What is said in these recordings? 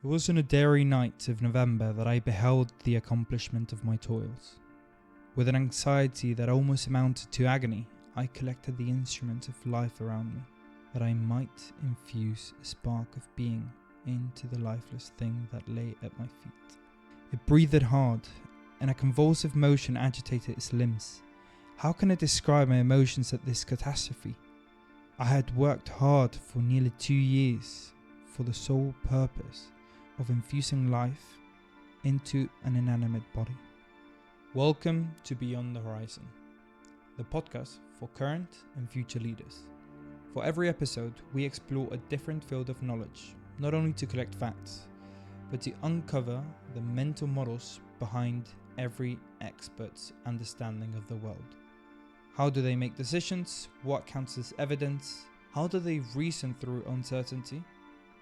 It was on a dreary night of November that I beheld the accomplishment of my toils. With an anxiety that almost amounted to agony, I collected the instruments of life around me, that I might infuse a spark of being into the lifeless thing that lay at my feet. It breathed hard, and a convulsive motion agitated its limbs. How can I describe my emotions at this catastrophe? I had worked hard for nearly 2 years for the sole purpose of infusing life into an inanimate body. Welcome to Beyond the Horizon, the podcast for current and future leaders. For every episode, we explore a different field of knowledge, not only to collect facts, but to uncover the mental models behind every expert's understanding of the world. How do they make decisions? What counts as evidence? How do they reason through uncertainty?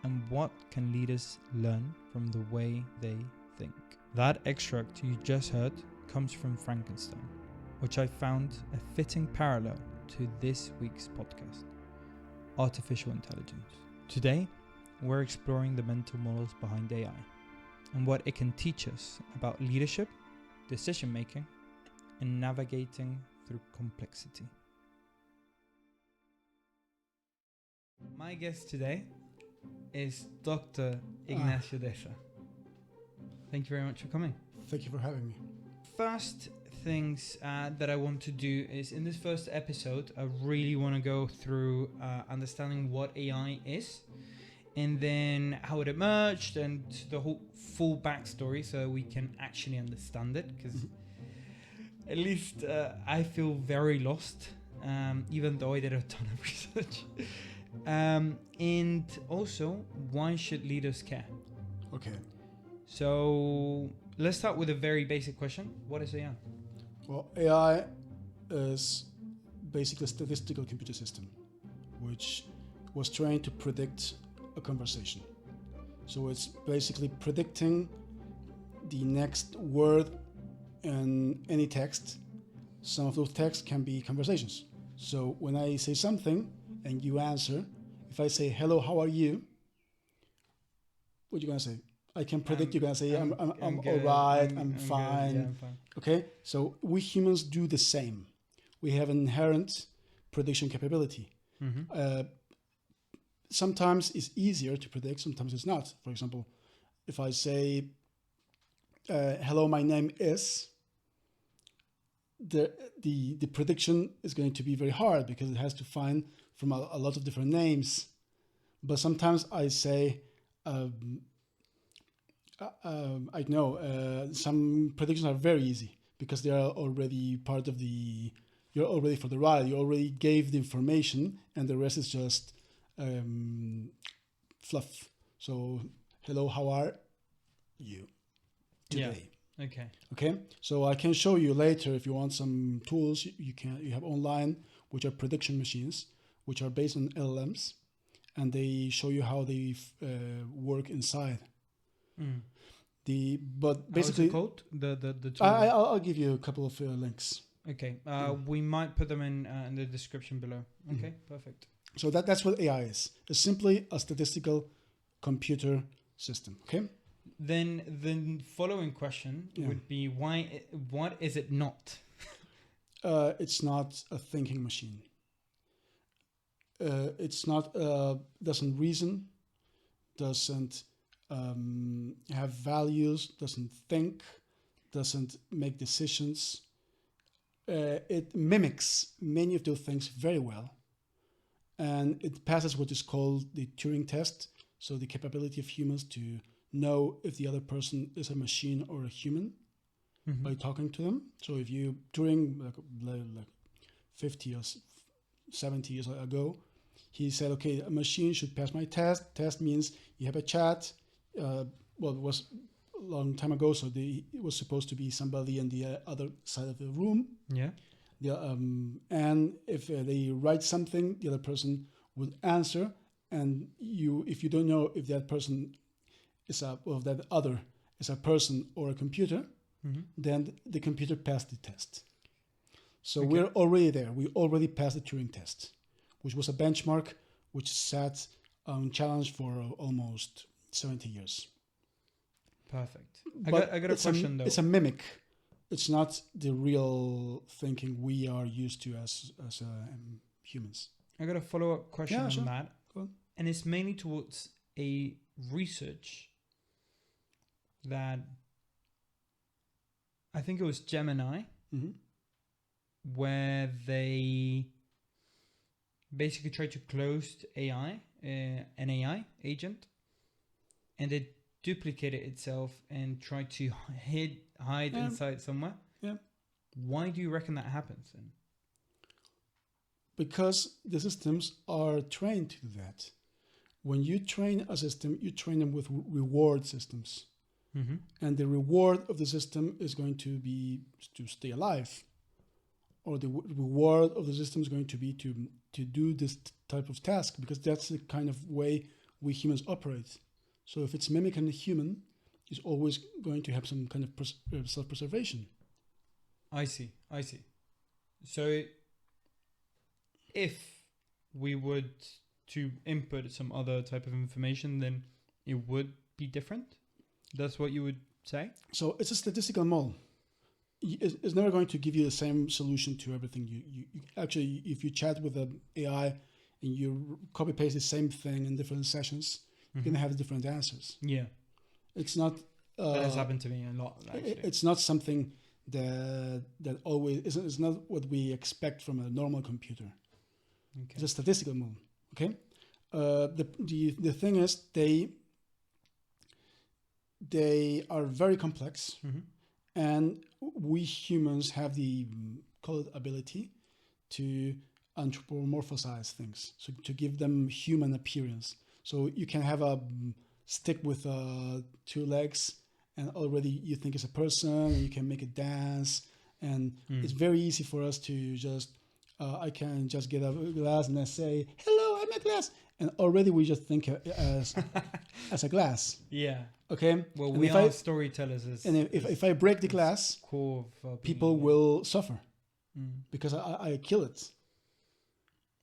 And what can leaders learn from the way they think? That extract you just heard comes from Frankenstein, which I found a fitting parallel to this week's podcast, Artificial Intelligence. Today, we're exploring the mental models behind AI and what it can teach us about leadership, decision-making, and navigating through complexity. My guest today is Dr. Ignacio Deza. Thank you very much for coming. Thank you for having me. First things that I want to do is, in this first episode, I really want to go through understanding what AI is, and then how it emerged, and the whole full backstory, so we can actually understand it, because at least I feel very lost, even though I did a ton of research. And also, why should leaders care? Okay. So let's start with a very basic question. What is AI? Well, AI is basically a statistical computer system which was trained to predict a conversation. So it's basically predicting the next word in any text. Some of those texts can be conversations. So when I say something and you answer, if I say, hello, how are you? What are you going to say? I can predict you're going to say, I'm all right, I'm fine. Good, yeah, I'm fine. Okay, so we humans do the same. We have an inherent prediction capability. Mm-hmm. Sometimes it's easier to predict, sometimes it's not. For example, if I say, hello, my name is, the prediction is going to be very hard because it has to find from a lot of different names. But sometimes I say, I know some predictions are very easy because they are already part of you're already for the ride. You already gave the information and the rest is just fluff. So, hello, how are you today? Yeah. Okay. Okay. So I can show you later if you want some tools you have online, which are prediction machines, which are based on LLMs, and they show you how they work inside. But basically, how is it called? The tool? I'll give you a couple of links. Okay. We might put them in the description below. Okay. Perfect. So that's what AI is. It's simply a statistical computer system. Okay. Then the following question would be, what is it not? It's not a thinking machine. It's not doesn't reason, doesn't have values, doesn't think, doesn't make decisions. It mimics many of those things very well, and it passes what is called the Turing test. So the capability of humans to know if the other person is a machine or a human by talking to them. So if you, Turing, like 50 or 70 years ago, he said, okay, a machine should pass my test. Test means you have a chat. Well, it was a long time ago, so it was supposed to be somebody on the other side of the room. Yeah. And if they write something, the other person would answer. And if you don't know if that person that other is a person or a computer, then the computer passed the test. So we're already there. We already passed the Turing test, which was a benchmark which sat on challenge for almost 70 years. Perfect. But I got a question though. It's a mimic. It's not the real thinking we are used to as humans. I got a follow-up question Yeah, on sure. that. Go on. And it's mainly towards a research that I think it was Gemini, Mm-hmm. where they basically tried to close AI, an AI agent, and it duplicated itself and tried to hide inside somewhere. Yeah. Why do you reckon that happens then? Because the systems are trained to do that. When you train a system, you train them with reward systems. Mm-hmm. And the reward of the system is going to be to stay alive. Or the reward of the system is going to be to do this type of task, because that's the kind of way we humans operate. So if it's mimicking a human, it's always going to have some kind of self-preservation. I see. So if we would to input some other type of information, then it would be different? That's what you would say? So it's a statistical model. It's never going to give you the same solution to everything. You actually, if you chat with an AI and you copy paste the same thing in different sessions, you're going to have different answers. Yeah. It's not... that has happened to me a lot, actually. It's not something that always... It's not what we expect from a normal computer. Okay. It's a statistical model. Okay? The thing is, they are very complex. Mm-hmm. And we humans have the, call it, ability to anthropomorphize things, so to give them human appearance. So you can have a stick with 2 legs, and already you think it's a person, and you can make it dance, and it's very easy for us to just, I can just get a glass and I say, hello, I'm a glass, and already we just think as a glass. Yeah. Okay. Well, and we are storytellers. And if I break the glass, core of people will suffer because I kill it.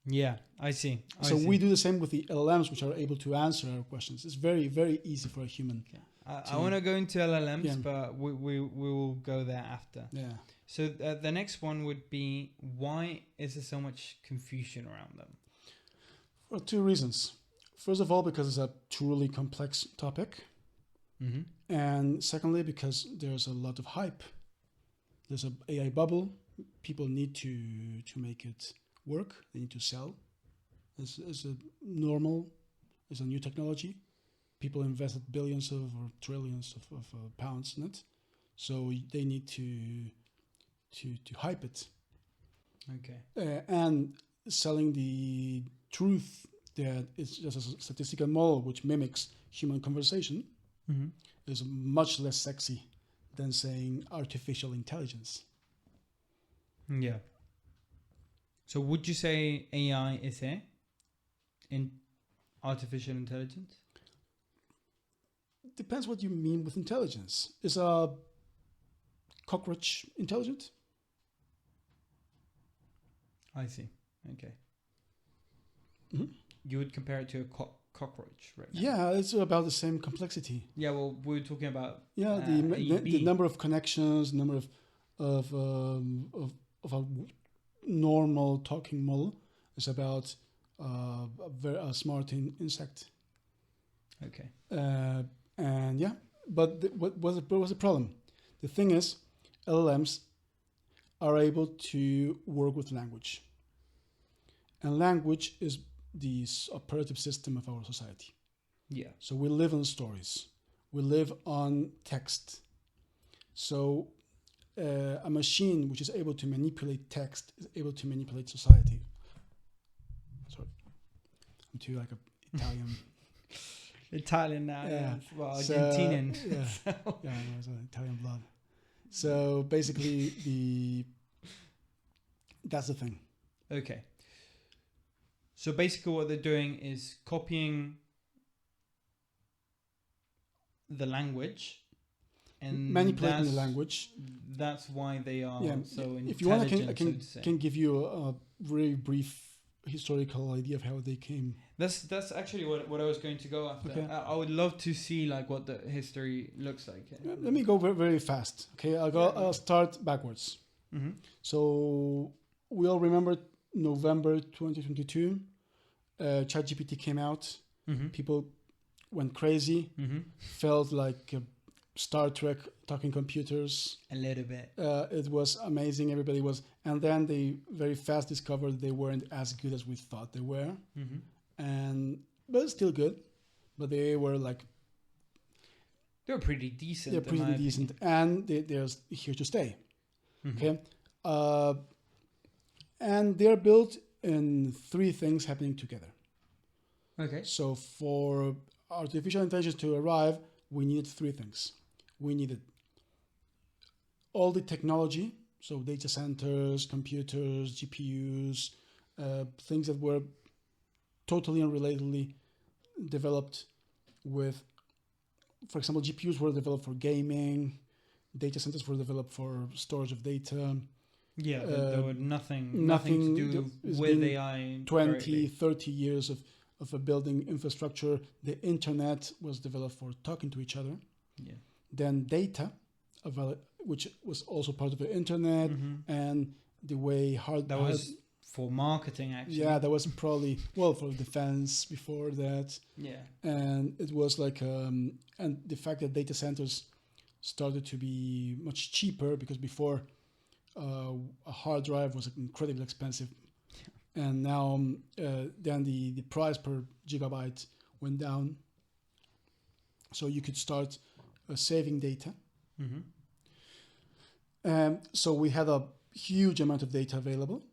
Yeah, I see. So we do the same with the LLMs, which are able to answer our questions. It's very, very easy for a human. Yeah. I want to go into LLMs, but we will go there after. Yeah. So the next one would be, why is there so much confusion around them? For 2 reasons. First of all, because it's a truly complex topic. Mm-hmm. And secondly, because there's a lot of hype. There's an AI bubble. People need to make it work. They need to sell. It's a new technology. People invested billions or trillions of pounds in it. So they need to hype it. Okay. And selling the truth that it's just a statistical model which mimics human conversation is much less sexy than saying artificial intelligence. Yeah. So would you say AI is in artificial intelligence? Depends what you mean with intelligence. Is a cockroach intelligent? I see. Okay. Mm-hmm. You would compare it to a cockroach, right? Now. Yeah, it's about the same complexity. Yeah, well, we were talking about the number of connections, number of a normal talking model is about a smart insect. Okay. And yeah, but what was the problem? The thing is, LLMs are able to work with language, and language is the operative system of our society. Yeah. So we live on stories. We live on text. So a machine which is able to manipulate text is able to manipulate society. Sorry, I'm too like a Italian. Italian now, Yeah. Well, Argentinian. Yeah, yeah, I know, it's Italian blood. So basically, that's the thing. Okay. So basically what they're doing is copying the language and manipulating the language. That's why they are so intelligent. If you want, I can give you a very brief historical idea of how they came. That's actually what I was going to go after. Okay. I would love to see like what the history looks like. Let me go very, very fast. Okay, I'll start backwards. Mm-hmm. So we all remember November 2022. ChatGPT came out. Mm-hmm. People went crazy. Mm-hmm. Felt like Star Trek talking computers. A little bit. It was amazing. Everybody was, and then they very fast discovered they weren't as good as we thought they were. Mm-hmm. But still good. But they were like, They're pretty decent. they're pretty decent, and they're here to stay. Mm-hmm. Okay, and they're built in three things happening together. Okay. So for artificial intelligence to arrive, we needed three things. We needed all the technology, so data centers, computers, GPUs, things that were totally unrelatedly developed with, for example, GPUs were developed for gaming, data centers were developed for storage of data. Yeah, there were nothing to do with AI. 20, 30 years of a building infrastructure. The internet was developed for talking to each other. Yeah. Then data, which was also part of the internet, and the way that was for marketing actually. Yeah, that was probably for defense before that. Yeah. And it was like and the fact that data centers started to be much cheaper, because before a hard drive was incredibly expensive, and now then the price per gigabyte went down, so you could start saving data. So we had a huge amount of data available.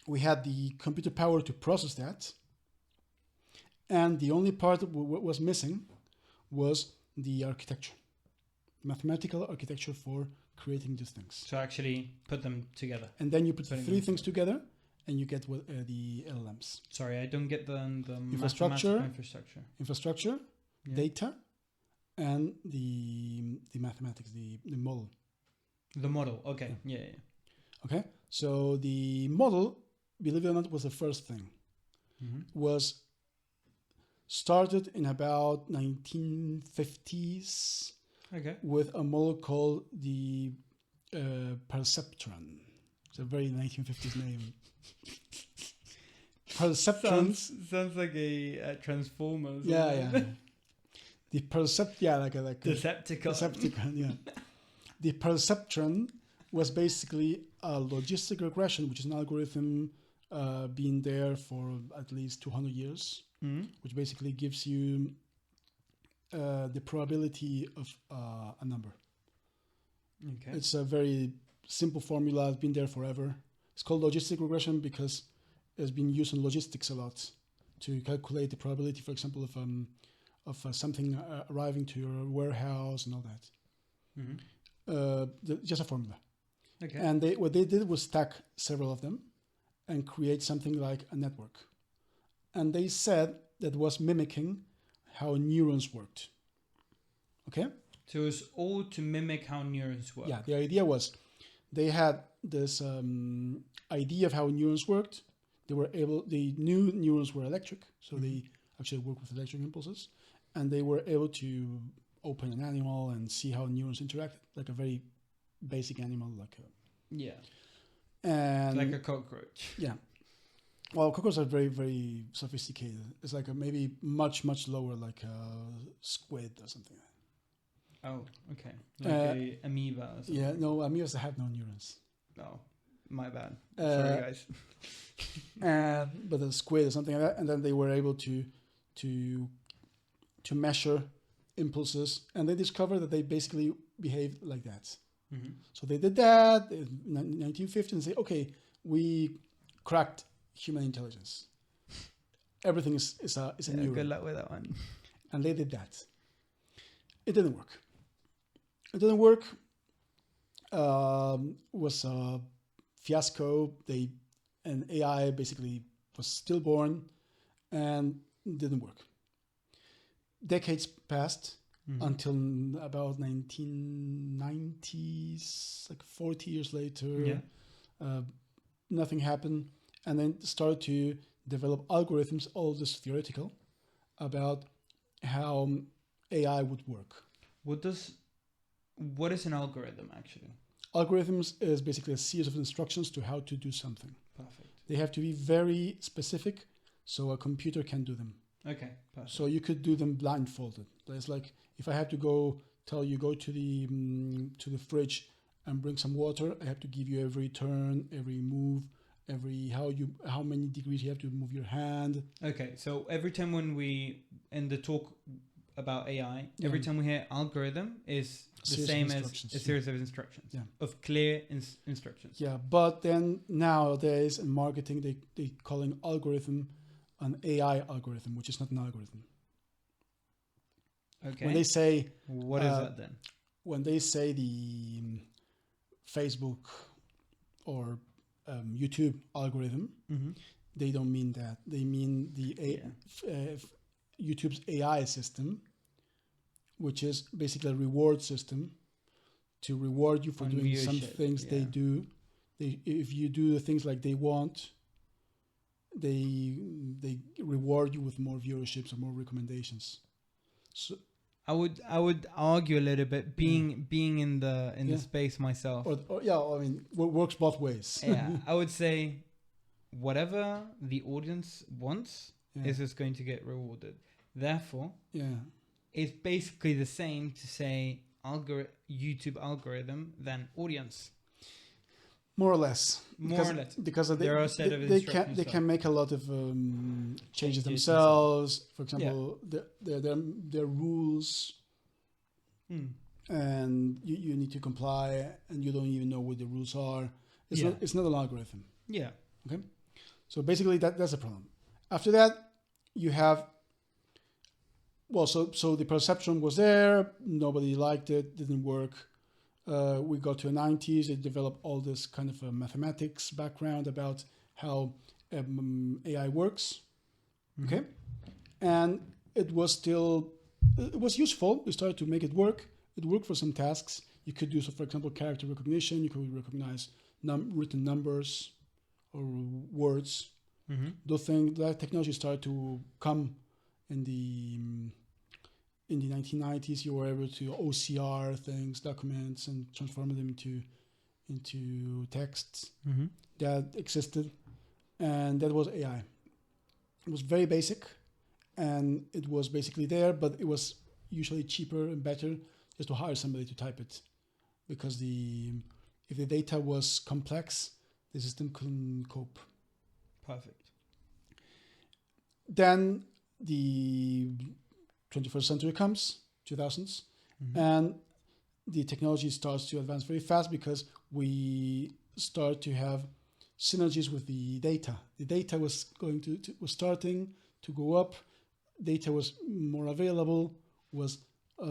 We had the computer power to process that, and the only part that was missing was the architecture, mathematical architecture for creating these things. So actually put them together. And then you put the three things together, and you get the LLMs. Sorry, I don't get the infrastructure, yeah. data, and the mathematics, the model. The model, okay, yeah. Okay, so the model, believe it or not, was the first thing. Was started in about 1950s. Okay. With a model called the Perceptron. It's a very 1950s name. Perceptron sounds like a Transformers. Yeah. The like a Decepticon. Yeah. The Perceptron was basically a logistic regression, which is an algorithm been there for at least 200 years, which basically gives you the probability of a number. Okay. It's a very simple formula. It's been there forever. It's called logistic regression because it's been used in logistics a lot to calculate the probability, for example, of something arriving to your warehouse and all that. Just a formula. Okay. And what they did was stack several of them and create something like a network. And they said that was mimicking how neurons worked. Okay? So it was all to mimic how neurons work. Yeah, the idea was they had this idea of how neurons worked. They knew neurons were electric, so they actually work with electric impulses, and they were able to open an animal and see how neurons interacted, like a very basic animal, and like a cockroach. Yeah. Well, cockroaches are very, very sophisticated. It's like maybe much, much lower, like a squid or something. Oh, okay. Like a amoeba or something. Yeah, no, amoebas have no neurons. Oh, my bad. Sorry, guys. But a squid or something like that, and then they were able to measure impulses, and they discovered that they basically behaved like that. So they did that in 1950 and say, okay, we cracked human intelligence. Everything is a neuron. Good luck with that one. And they did that. It didn't work. Was a fiasco. And AI basically was stillborn and didn't work. Decades passed until about 1990s, like 40 years later. Yeah. Nothing happened. and then started to develop algorithms, all this theoretical, about how AI would work. What is an algorithm actually? Algorithms is basically a series of instructions to how to do something. Perfect. They have to be very specific so a computer can do them. Okay, perfect. So you could do them blindfolded. It's like if I have to go to the fridge and bring some water, I have to give you every turn, every move, how many degrees you have to move your hand. Okay, so every time when we in the talk about AI, every time we hear algorithm is the same as a series of instructions, of clear instructions. Yeah, but then nowadays in marketing, they calling algorithm an AI algorithm, which is not an algorithm. Okay. When they say... What is that then? When they say the Facebook or YouTube algorithm, they don't mean that. They mean the YouTube's AI system, which is basically a reward system to reward you for doing some things they do. If you do the things like they want, they reward you with more viewerships or more recommendations. So I would argue a little bit, being in the space myself. I mean, works both ways. Yeah, I would say whatever the audience wants is just going to get rewarded. Therefore, it's basically the same to say YouTube algorithm than audience. More or less. Because they can make a lot of changes themselves. For example, their rules, and you need to comply, and you don't even know what the rules are. It's not an algorithm. Yeah. Okay. So basically, that's a problem. After that, you have. Well, so the perception was there. Nobody liked it. Didn't work. We got to the 90s. It developed all this kind of a mathematics background about how AI works. Okay, and it was useful. We started to make it work. It worked for some tasks. You could do, so for example, character recognition. You could recognize written numbers or words. That technology started to come in the 1990s. You were able to OCR things, documents, and transform them into texts that existed, and that was AI. It was very basic, and it was basically there, but it was usually cheaper and better just to hire somebody to type it, because if the data was complex, the system couldn't cope. Perfect. Then the 21st century comes, 2000s, and the technology starts to advance very fast because we start to have synergies with the data. The data was was starting to go up. Data was more available, was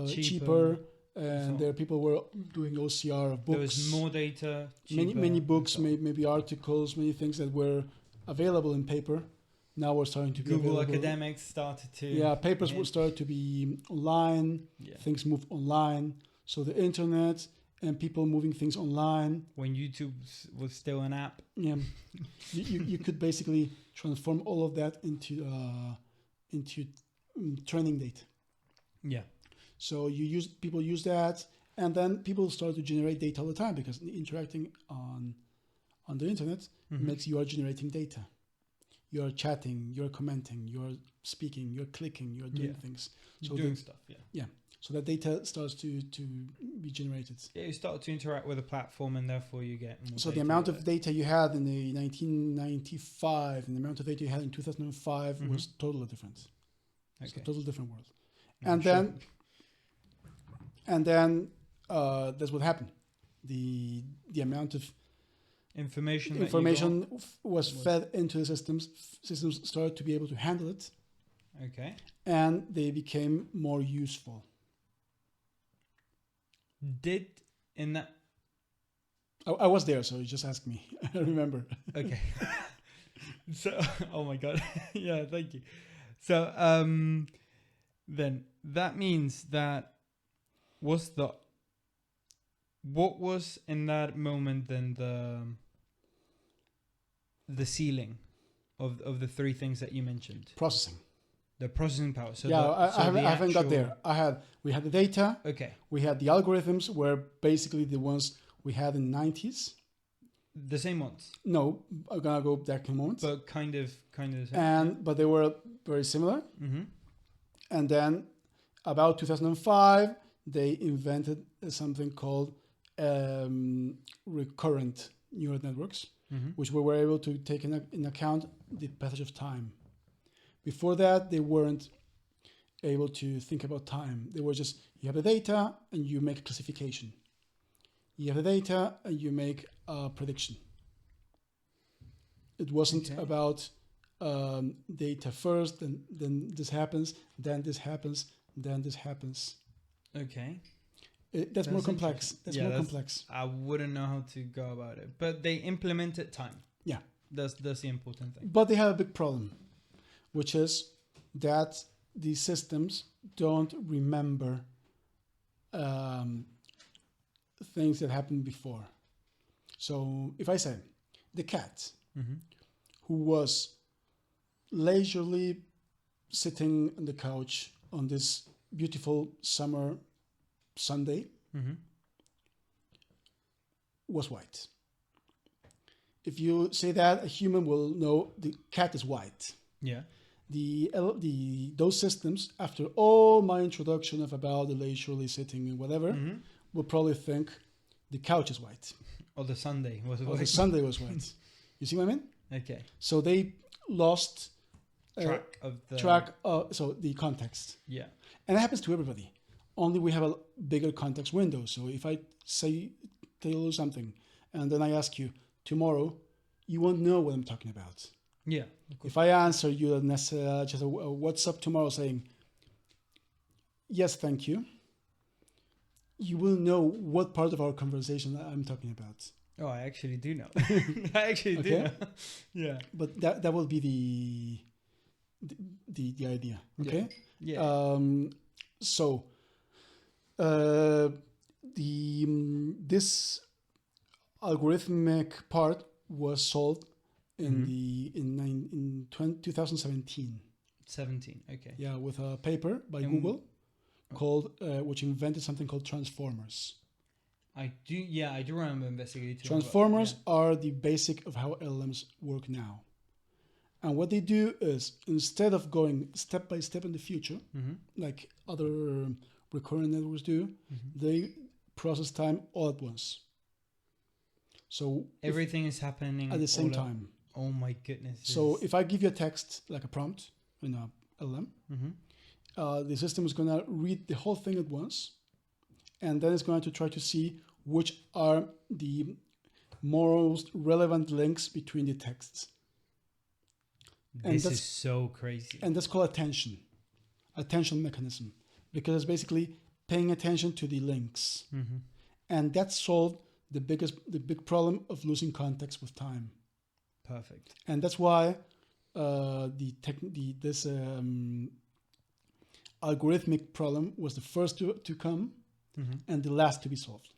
cheaper, and there people were doing OCR of books. There was more data, many books, maybe articles, many things that were available in paper. Now we're starting to be Google available. Academics started to... papers will start to be online. Things move online. So the internet and people moving things online. When YouTube was still an app. Yeah. you could basically transform all of that into training data. Yeah. So people use that, and then people start to generate data all the time, because interacting on the internet makes you are generating data. You're chatting, you're commenting, you're speaking, you're clicking, you're doing things. So doing stuff, Yeah. So that data starts to be generated. Yeah, you start to interact with a platform, and therefore you get more. So the amount of data you had in the 1995 and the amount of data you had in 2005 was totally different. Okay. It's a totally different world. And then that's what happened. The amount of information was fed into the systems. Systems started to be able to handle it. Okay. And they became more useful. I was there, so you just ask me. I remember. Okay. So, oh my God. Yeah, thank you. So, then that means that what was in that moment then the ceiling of the three things that you mentioned? Processing. The processing power. So Yeah, the I haven't got actual- there. We had the data. Okay. We had the algorithms, were basically the ones we had in the 90s. The same ones, No, I'm gonna go back in a moment. but kind of the same. But they were very similar. Mm-hmm. And then about 2005, they invented something called recurrent neural networks, Mm-hmm. which we were able to take in account the passage of time. Before that, they weren't able to think about time. They were just, you have the data and you make a classification. You have the data and you make a prediction. It wasn't Okay. about data first, then this happens, then this happens, then this happens. Okay. That's more complex. interesting. That's Yeah, more complex. I wouldn't know how to go about it, but they implemented time. Yeah. That's the important thing. But they have a big problem, which is that these systems don't remember things that happened before. So if I say the cat Mm-hmm. who was leisurely sitting on the couch on this beautiful summer Sunday Mm-hmm. was white. If you say that, a human will know the cat is white. Yeah. Those systems, after all my introduction of about the leisurely sitting and whatever, Mm-hmm. will probably think the couch is white Or the Sunday was or the Sunday was white. You see what I mean? Okay. So they lost Track of the so the context, Yeah. and it happens to everybody. Only we have a bigger context window. So if I tell you something, and then I ask you tomorrow, you won't know what I'm talking about. Yeah. If I answer you a message, just a what's up tomorrow saying, yes, thank you, you will know what part of our conversation I'm talking about. Oh, I actually do know. I actually do Okay. know. Yeah. But that will be the idea. Okay. Yeah. So this algorithmic part was solved in Mhm. 2017. 17. Okay. Yeah, with a paper by And- Google called which invented something called transformers. I do remember investigating. Transformers are the basic of how LLMs work now. And what they do is, instead of going step by step in the future, Mm-hmm. like other recurrent networks do, Mm-hmm. they process time all at once. So Everything is happening at the same all at- time. Oh my goodness. So if I give you a text, like a prompt in a LLM, Mm-hmm. the system is going to read the whole thing at once, and then it's going to try to see which are the most relevant links between the texts. And This that's- is so crazy. And that's called attention mechanism, because it's basically paying attention to the links. Mm-hmm. And that solved the big problem of losing context with time. Perfect. And that's why this algorithmic problem was the first to come Mm-hmm. and the last to be solved.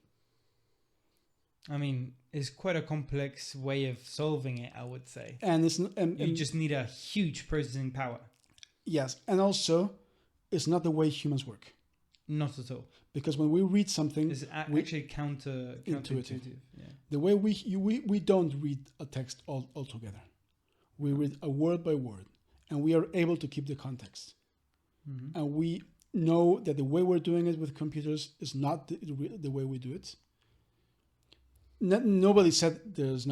I mean, it's quite a complex way of solving it, I would say. And it's You just need a huge processing power. yes, and also it's not the way humans work, Not at all. because when we read something, It's we- actually counterintuitive. Yeah. the way we don't read a text altogether. We read a word by word, and we are able to keep the context. Mm-hmm. And we know that the way we're doing it with computers is not the way we do it. Nobody said there's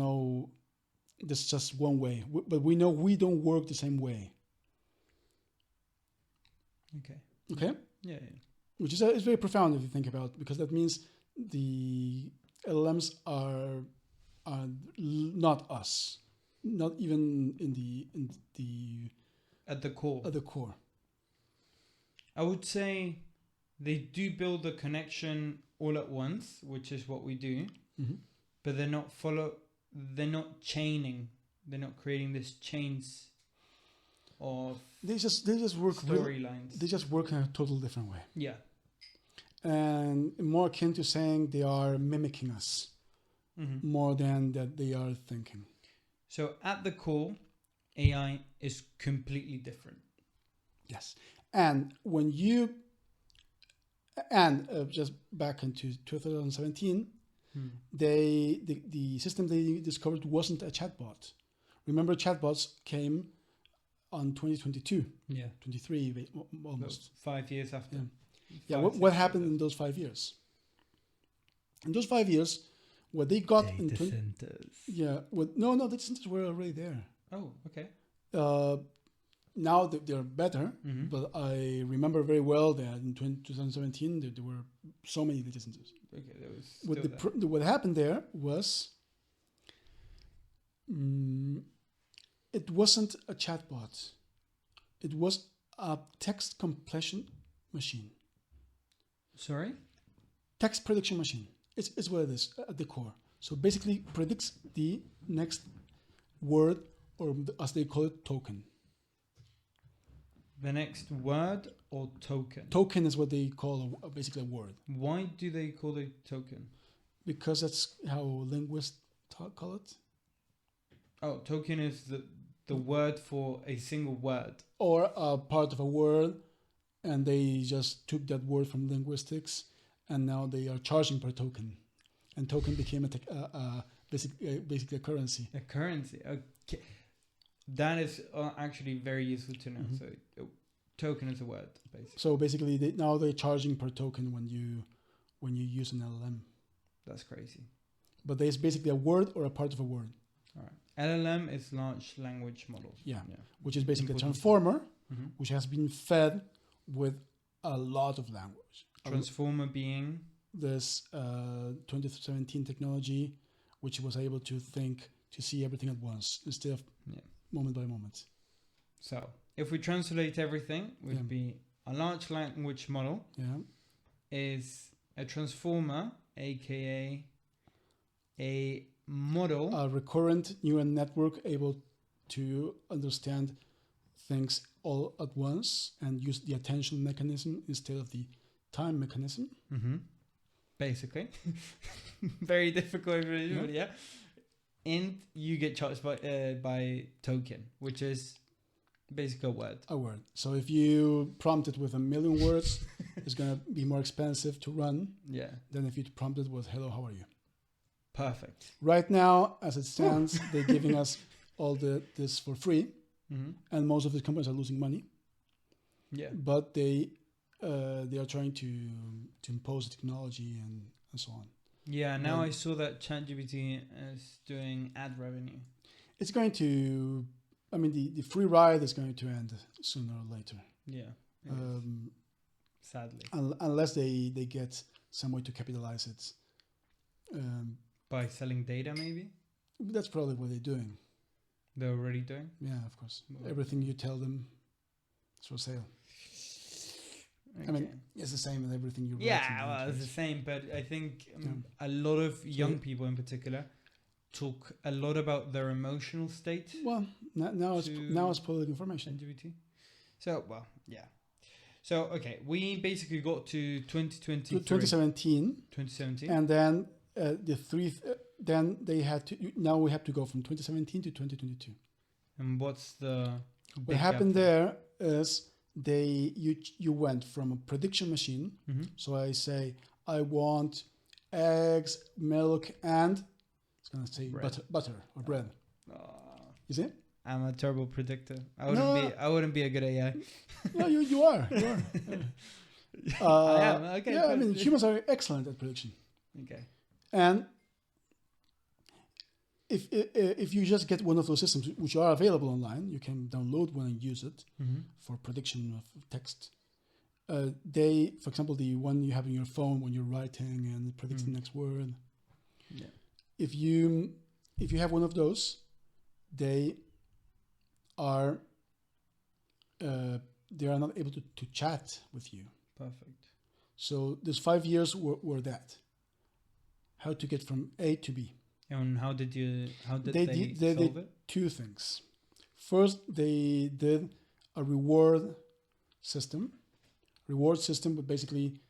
just one way, but we know we don't work the same way. Okay. Okay, Yeah. Yeah. which is very profound if you think about it, because that means the LLMs are not us, not even in the At the core. at the core. I would say they do build a connection all at once, which is what we do, Mm-hmm. but they're not chaining, they're not creating this chains of They just work storylines. they just work in a totally different way, Yeah. and more akin to saying they are mimicking us Mm-hmm. more than that they are thinking. So at the core, AI is completely different. Yes. And when you, and just back into 2017, the system they discovered wasn't a chatbot. Remember, chatbots came on 2022, Yeah. 23 almost. 5 years after. Yeah. What happened in those 5 years? In those 5 years, what they got in Data centers. yeah, data centers were already there. Oh, okay. Now they're better, Mm-hmm. but I remember very well that in 2017 there were so many data centers. Okay, there was still What happened there was it wasn't a chatbot. It was a text completion machine. Sorry? Text prediction machine. It's what it is at the core. So basically predicts the next word, or as they call it, token. The next word or token? Token is what they call basically a word. Why do they call it token? Because that's how linguists call it. Oh, token is the word for a single word. Or a part of a word, and they just took that word from linguistics, and now they are charging per token. And token became basically a currency. A currency. Okay. That is actually very useful to know. Mm-hmm. So, token is a word, basically. So basically, now they're charging per token when you use an LLM. That's crazy. But there's basically a word or a part of a word. All right. LLM is large language model. Yeah. Which is basically Important. a transformer, Mm-hmm. which has been fed with a lot of language. Transformer being This 2017 technology, which was able to see everything at once instead of moment by moment. So, if we translate everything, would be a large language model is a transformer, aka a model, a recurrent neural network able to understand things all at once and use the attention mechanism instead of the time mechanism. Mm-hmm. Basically. Very difficult, but yeah. And you get charged by token, which is basically a word. A word. So if you prompt it with 1 million words, it's going to be more expensive to run than if you prompt it with "Hello, how are you?" Perfect. Right now, as it stands, they're giving us all this for free, and most of the companies are losing money. Yeah. But they are trying to impose technology and so on. Yeah, now I saw that ChatGPT is doing ad revenue. It's going to, the free ride is going to end sooner or later. Yeah. Sadly. Unless they get some way to capitalize it. By selling data, maybe? That's probably what they're doing. They're already doing? Yeah, of course. Well, everything you tell them is for sale. Okay. It's the same with everything you write. Yeah, well, it's the same, but I think a lot of young people in particular talk a lot about their emotional state. Well, now it's public information. LGBT. So, well, yeah. So, okay, we basically got to 2023. 2017. And then then they had to. Now we have to go from 2017 to 2022. And what's the? What happened there is you went from a prediction machine. Mm-hmm. So I say I want eggs, milk, and it's gonna say butter or bread. You see? I'm a terrible predictor. I wouldn't be a good AI. No, you are. I am. Okay. Yeah, humans are excellent at prediction. Okay. And if you just get one of those systems which are available online, you can download one and use it for prediction of text. For example, the one you have in your phone when you're writing and it predicts the next word. Yeah. If you have one of those, they are not able to chat with you. Perfect. So those 5 years were that. How to get from A to B. And how did they solve it? Two things. First, they did a reward system, but basically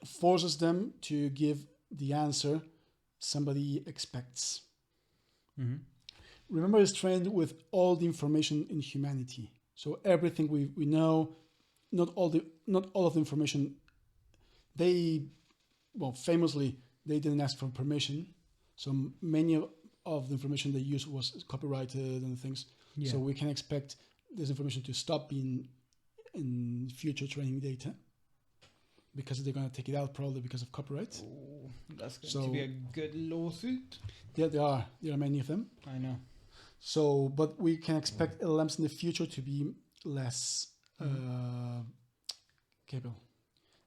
forces them to give the answer somebody expects. Mm-hmm. remember, it's trained with all the information in humanity. So everything we know, not all of the information. Famously, they didn't ask for permission. So many of the information they used was copyrighted and things. Yeah. So we can expect this information to stop being in future training data, because they're going to take it out probably because of copyright. Oh, that's going to be a good lawsuit. Yeah, there are many of them. I know. So, but we can expect LLMs in the future to be less capable.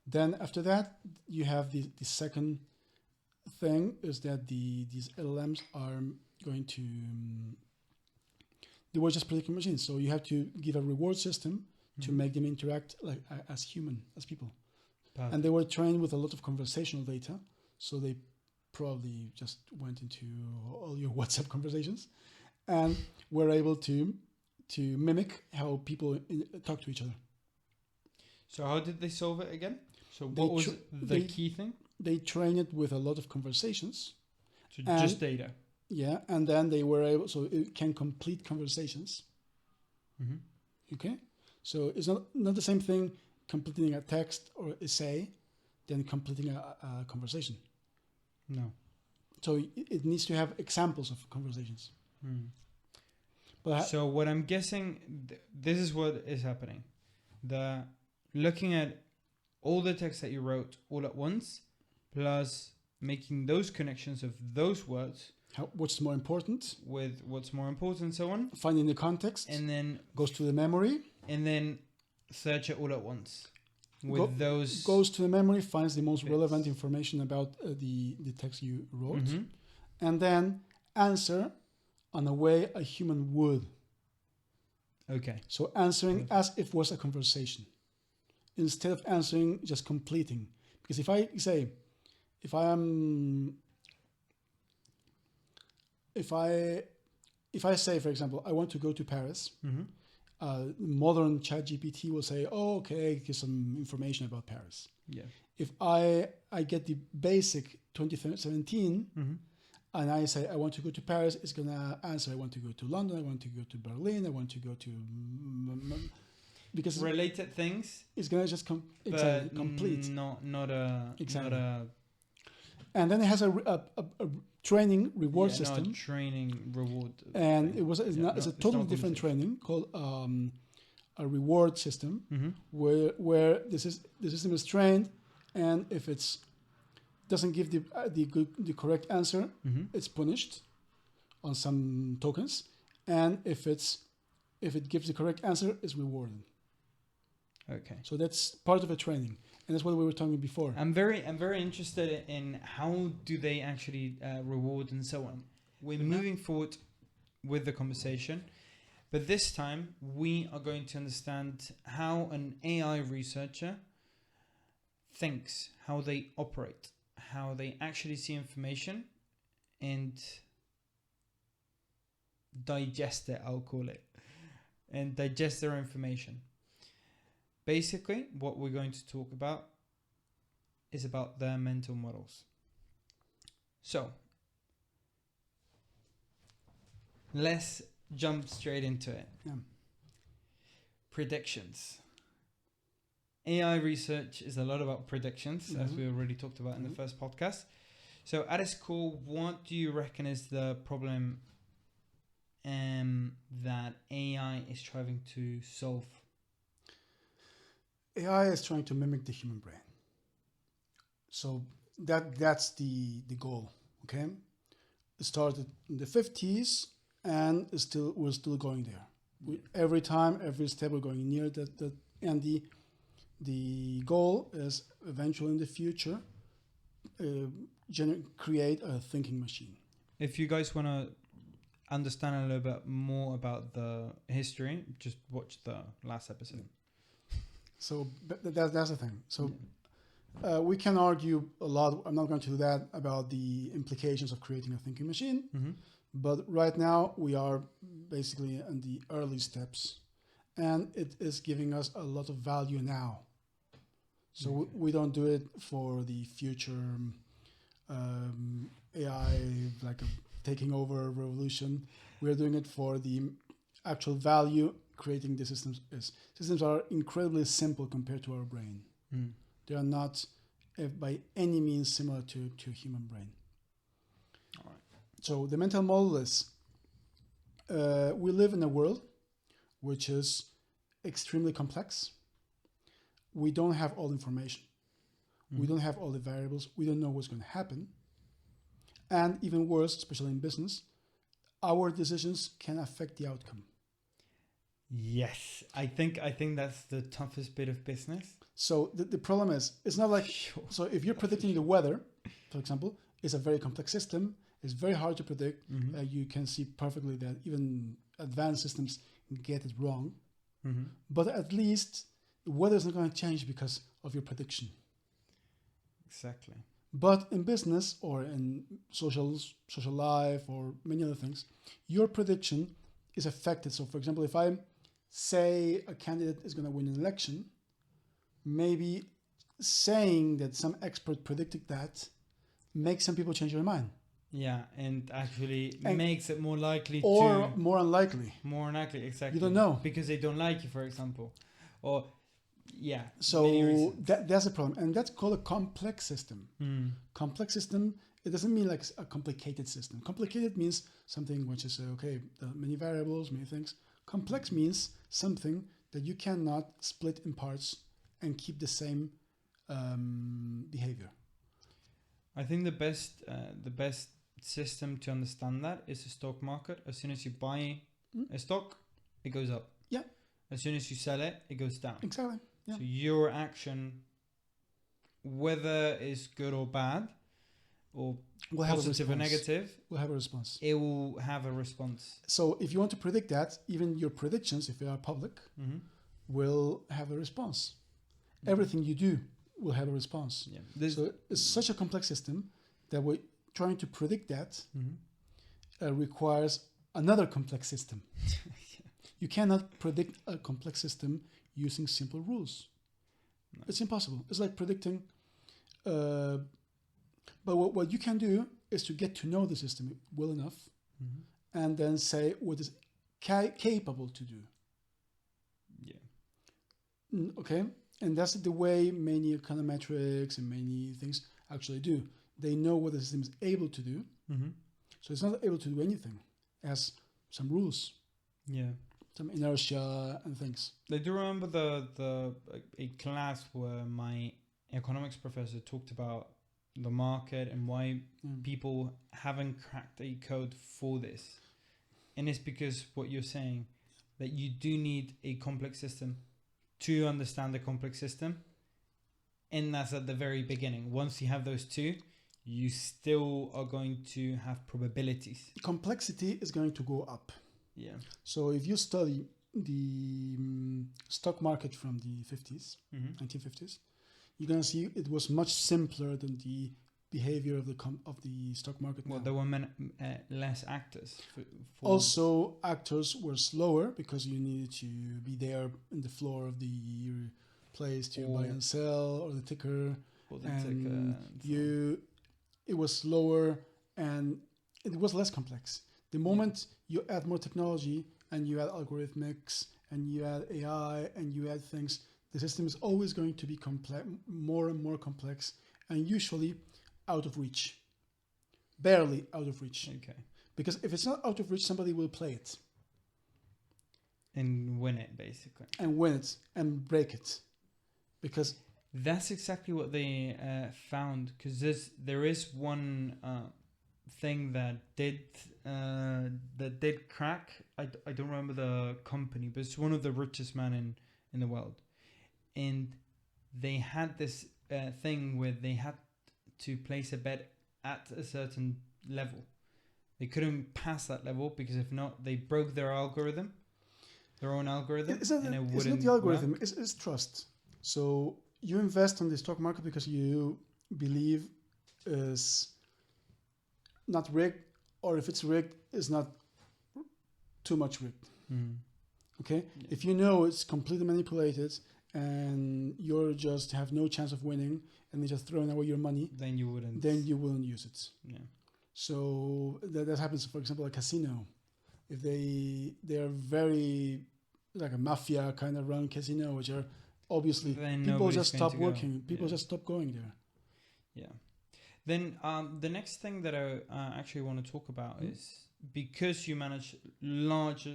Then after that, you have the second thing is that these LLMs are going to they were just predicting machines. So you have to give a reward system to make them interact like as human, as people. Perfect. And they were trained with a lot of conversational data, so they probably just went into all your WhatsApp conversations and were able to mimic how people talk to each other. So how did they solve it again? So what was the key thing? They trained it with a lot of conversations. So just data. Yeah, and then they were able, so it can complete conversations. Okay, so it's not the same thing completing a text or essay than completing a conversation. No. So it needs to have examples of conversations. But so what I'm guessing, this is what is happening. Looking at all the text that you wrote all at once, plus making those connections of those words. What's more important? With what's more important and so on. Finding the context. And then goes to the memory. And then search it all at once. With those goes to the memory, finds the most relevant information about the text you wrote, and then answer on a way a human would. Okay. So answering as if it was a conversation, instead of answering just completing. Because if I say, if I say, for example, I want to go to Paris. Modern ChatGPT will say, "Oh, okay, give some information about Paris." Yeah. If I get the basic 2017, and I say I want to go to Paris, it's gonna answer, "I want to go to London. I want to go to Berlin. I want to go to," because related things. It's gonna just complete. Not a. And then it has a training reward system. No, training reward. And thing. It's a totally different training called a reward system, where the system is trained, and if it doesn't give the correct answer, it's punished on some tokens, and if it gives the correct answer, it's rewarded. Okay. So that's part of a training. And that's what we were talking before. I'm very interested in how do they actually reward and so on. We're moving forward with the conversation, but this time we are going to understand how an AI researcher thinks, how they operate, how they actually see information and digest it, I'll call it, and digest their information. Basically, what we're going to talk about is about their mental models. So, let's jump straight into it. Yeah. Predictions. AI research is a lot about predictions, as we already talked about in the first podcast. So, at its core, what do you reckon is the problem that AI is trying to solve? AI is trying to mimic the human brain. So that's the goal. Okay, it started in the 50s and we're still going there. Every step we're going near that, and the goal is eventually in the future create a thinking machine. If you guys want to understand a little bit more about the history, just watch the last episode. So that's the thing. So we can argue a lot. I'm not going to do that about the implications of creating a thinking machine. But right now we are basically in the early steps, and it is giving us a lot of value now. So we don't do it for the future AI, like taking over a revolution. We are doing it for the actual value creating the systems is. Systems are incredibly simple compared to our brain. They are not by any means similar to human brain. All right. So the mental model is we live in a world which is extremely complex. We don't have all information. We don't have all the variables. We don't know what's going to happen. And even worse, especially in business, our decisions can affect the outcome. Yes, I think that's the toughest bit of business. So the problem is, it's not like, Sure. so if you're predicting the weather, for example, it's a very complex system. It's very hard to predict. You can see perfectly that even advanced systems get it wrong. But at least the weather is not going to change because of your prediction. Exactly. But in business or in social life or many other things, your prediction is affected. So for example, if I say a candidate is going to win an election, maybe saying that some expert predicted that makes some people change their mind. Yeah, and actually makes it more likely or more unlikely. More unlikely, exactly. You don't know. Because they don't like you, for example. Or, yeah. So that's a problem. And that's called a complex system. Complex system, it doesn't mean like a complicated system. Complicated means something which is, okay, many variables, many things. Complex means something that you cannot split in parts and keep the same behavior. I think the best system to understand that is the stock market. As soon as you buy a stock, it goes up. Yeah. As soon as you sell it, it goes down. Exactly. Yeah. So your action, whether it's good or bad, or positive or negative, will have a response. It will have a response. So if you want to predict that, even your predictions, if they are public, will have a response. Everything you do will have a response. Yeah. So it's such a complex system that we're trying to predict that requires another complex system. You cannot predict a complex system using simple rules. No. It's impossible. It's like predicting. But what you can do is to get to know the system well enough and then say what is capable to do. Yeah. Okay. And that's the way many econometrics and many things actually do. They know what the system is able to do. So it's not able to do anything. It has some rules. Yeah. Some inertia and things. I do remember a class where my economics professor talked about the market and why people haven't cracked a code for this. And it's because what you're saying, that you do need a complex system to understand the complex system. And that's at the very beginning. Once you have those two, you still are going to have probabilities. Complexity is going to go up. Yeah. So if you study the stock market from the 50s, 1950s, you're going to see it was much simpler than the behavior of the stock market. Well, now. There were less actors. Also, actors were slower because you needed to be there in the floor of the place to buy and sell, or the ticker. Or the ticker. It was slower and it was less complex. The moment you add more technology and you add algorithmics and you add AI and you add things, the system is always going to be more and more complex, and usually out of reach. Barely out of reach. Okay. Because if it's not out of reach, somebody will play it. And win it, basically. And win it and break it. Because that's exactly what they found. Because there is one thing that did crack. I don't remember the company, but it's one of the richest men in the world. And they had this thing where they had to place a bet at a certain level. They couldn't pass that level because if not, they broke their algorithm, their own algorithm. It's not the algorithm, it's trust. So you invest on the stock market because you believe is not rigged, or if it's rigged, it's not too much rigged. Okay? Yeah. If you know it's completely manipulated and you just have no chance of winning and they're just throwing away your money, then you wouldn't use it. Yeah. So that happens, for example, a casino. If they are very like a mafia kind of run casino, which are obviously Then people nobody's just going stop to go. working. People Yeah. just stop going there. Yeah. Then the next thing that I actually want to talk about Mhm. is, because you manage large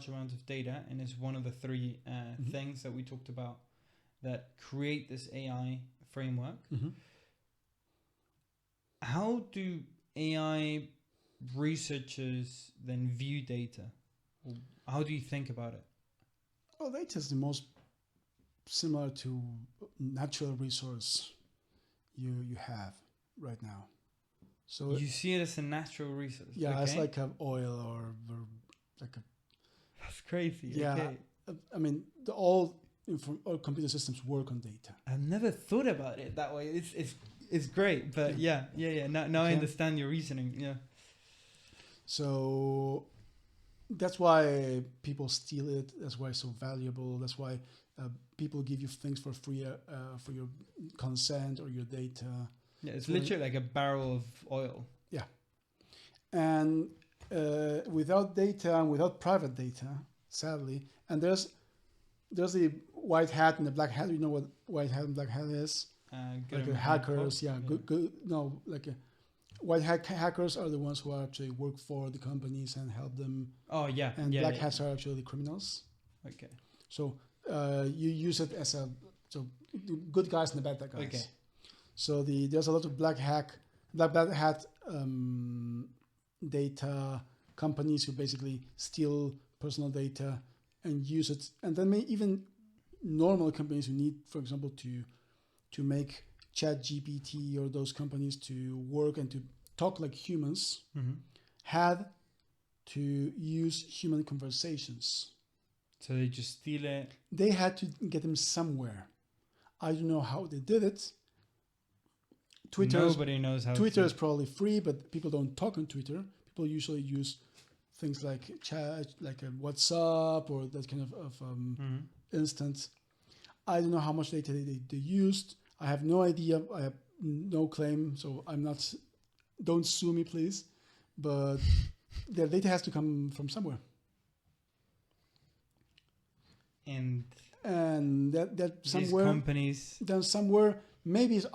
amount of data, and is one of the three Mhm. things that we talked about that create this AI framework. Mm-hmm. How do AI researchers then view data? Or how do you think about it? Well, data is the most similar to natural resource you have right now. So You see it as a natural resource. yeah, Okay. it's like a oil or like a That's crazy. yeah. Okay. I mean, all computer systems work on data. I've never thought about it that way. It's great, but yeah. Now I Okay. understand your reasoning. Yeah. So that's why people steal it. That's why it's so valuable. That's why people give you things for free for your consent or your data. Yeah, it's For- literally like a barrel of oil. And without data and without private data, sadly, and there's the white hat and the black hat. You know what white hat and black hat is? Good Like and bad hackers, cop. yeah, good. No, like white hat hackers are the ones who actually work for the companies and help them, Oh yeah. and yeah, black yeah. hats are actually the criminals. Okay. So you use it as a so the good guys and the bad guys. Okay. So there's a lot of black hat data companies who basically steal personal data and use it, and then even normal companies who need, for example, to make ChatGPT or those companies to work and to talk like humans Mm-hmm. had to use human conversations. So they just steal it. They had to get them somewhere. I don't know how they did it. Nobody knows how. Twitter to. is probably free, but people don't talk on Twitter. People usually use things like chat, like WhatsApp or that kind of Mhm. instance. I don't know how much data they used. I have no idea. I have no claim, so I'm not. Don't sue me, please. But the data has to come from somewhere, And and that these somewhere, companies. then somewhere, maybe it's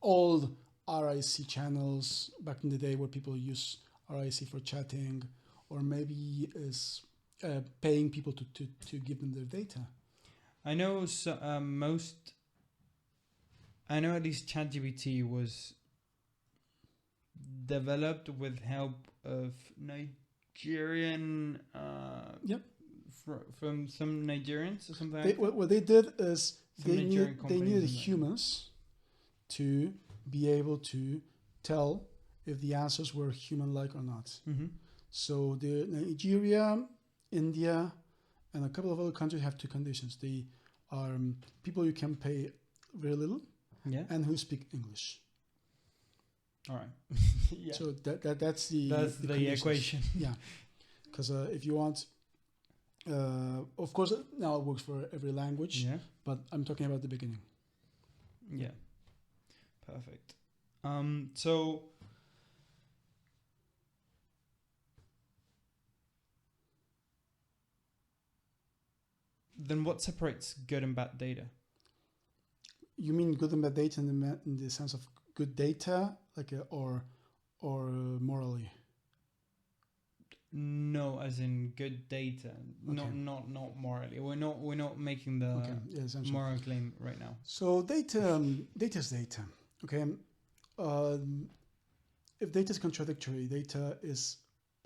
old RIC channels back in the day where people use RIC for chatting, or maybe is paying people to give them their data. I know most. I know at least ChatGPT was developed with help of Nigerian. Yep. From some Nigerians or something. What they did is Some Nigerian they companies needed and that. humans to be able to tell if the answers were human-like or not. Mm-hmm. So the Nigeria, India, and a couple of other countries have two conditions. They are people you can pay very little Yeah. and who speak English. All right. Yeah. So that's the conditions. equation. Yeah, because if you want, of course, now it works for every language, Yeah. but I'm talking about the beginning. Yeah. Perfect. So then what separates good and bad data? You mean good and bad data in the sense of good data, like or morally? No, as in good data. Okay. Not morally. We're not making the Okay, yeah, essentially. moral claim right now. So data is data. Okay, if data is contradictory, data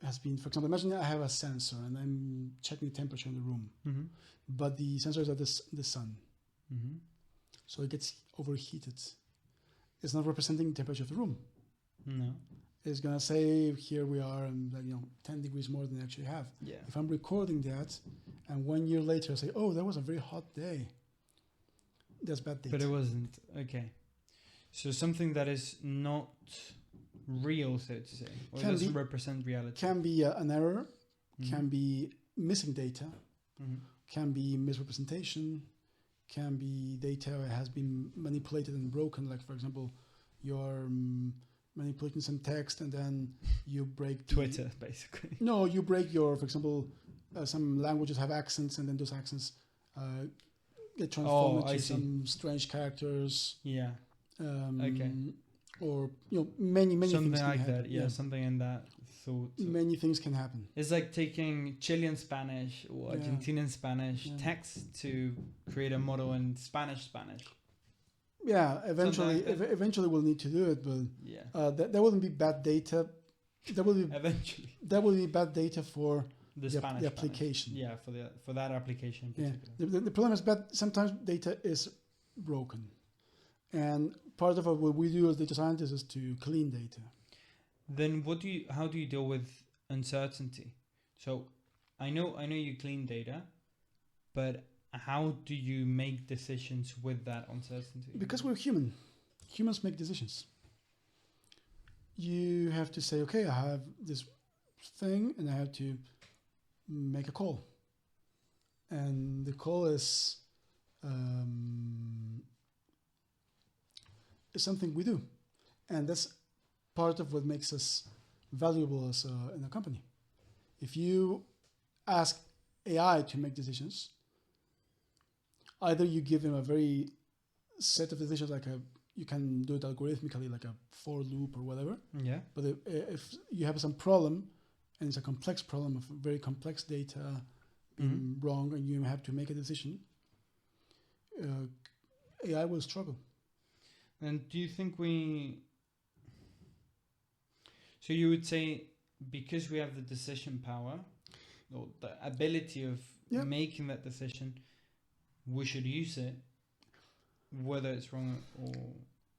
has been, for example, imagine I have a sensor and I'm checking the temperature in the room, Mm-hmm. but the sensor is at the sun, Mm-hmm. so it gets overheated. It's not representing the temperature of the room. No. It's gonna say here we are, and 10 degrees more than I actually have. Yeah. If I'm recording that, and 1 year later I say, oh, that was a very hot day, that's bad data. But it wasn't. Okay. So something that is not real, so to say, or Can doesn't be- represent reality. Can be an error, Mhm. can be missing data, Mhm. can be misrepresentation, can be data that has been manipulated and broken. Like, for example, your manipulating some text, and then you break Twitter, basically. No, you break your, for example, some languages have accents, and then those accents get transformed into some strange characters. Yeah. Okay. Or many something things like can happen. that. Yeah, something in that thought. Many things can happen. It's like taking Chilean Spanish or Argentinian Spanish text to create a model in Spanish. Yeah, eventually we'll need to do it, but that wouldn't be bad data. That will be eventually. That will be bad data for the application. Yeah, for that application. Yeah. The problem is that sometimes data is broken, and part of what we do as data scientists is to clean data. Then how do you deal with uncertainty? So I know you clean data, but how do you make decisions with that uncertainty? Because we're human. Humans make decisions. You have to say, okay, I have this thing and I have to make a call. And the call is something we do. And that's part of what makes us valuable as in a company. If you ask AI to make decisions, either you give them a very set of decisions, you can do it algorithmically, like a for loop or whatever. Yeah. But if you have some problem, and it's a complex problem of very complex data being wrong, and you have to make a decision, AI will struggle. And do you think so you would say, because we have the decision power, or the ability of making that decision, we should use it, whether it's wrong or...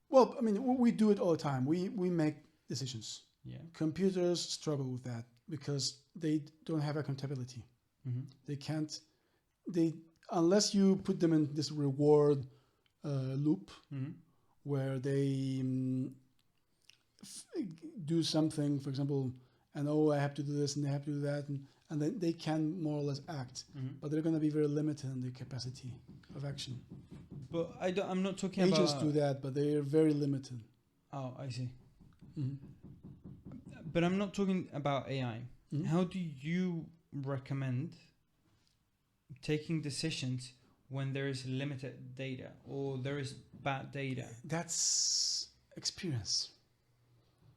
Well, I mean, we do it all the time. We make decisions. Yeah. Computers struggle with that because they don't have accountability. They can't... unless you put them in this reward loop where they do something, for example, and I have to do this and they have to do that, and then they can more or less act, but they're going to be very limited in their capacity of action. But I'm not talking Agents about... do that, but they are very limited. Oh, I see. But I'm not talking about AI. How do you recommend taking decisions when there is limited data or there is bad data? That's experience.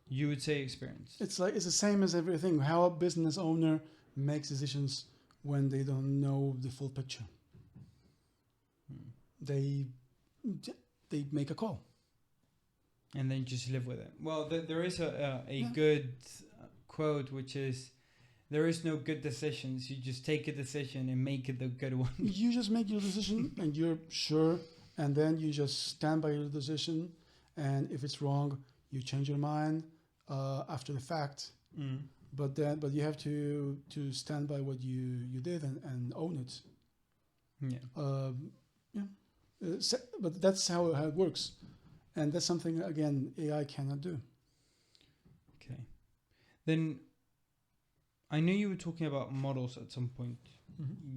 You would say experience. It's the same as everything. How a business owner makes decisions when they don't know the full picture. They make a call. And then just live with it. Well, there is a good quote, which is, there is no good decisions. You just take a decision and make it the good one. You just make your decision and you're sure, and then you just stand by your decision. And if it's wrong, you change your mind after the fact. But you have to stand by what you did and own it. But that's how it works, and that's something, again, AI cannot do. Okay. Then I know you were talking about models at some point.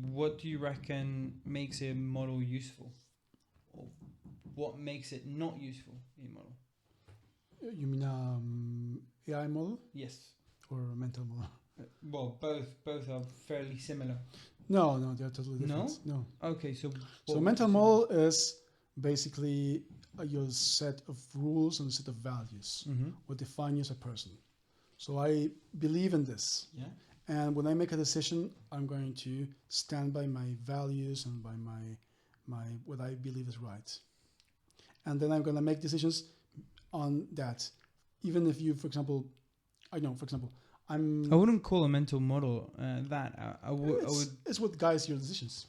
What do you reckon makes a model useful, or what makes it not useful in a model? You mean AI model? Yes. Or a mental model? Well, both are fairly similar. No, they're totally different. No? Okay, so mental model is basically your set of rules and a set of values, what define you as a person. So I believe in this. Yeah. And when I make a decision, I'm going to stand by my values and by my what I believe is right. And then I'm going to make decisions on that. Even if you, for example, I wouldn't call a mental model that. It's what guides your decisions.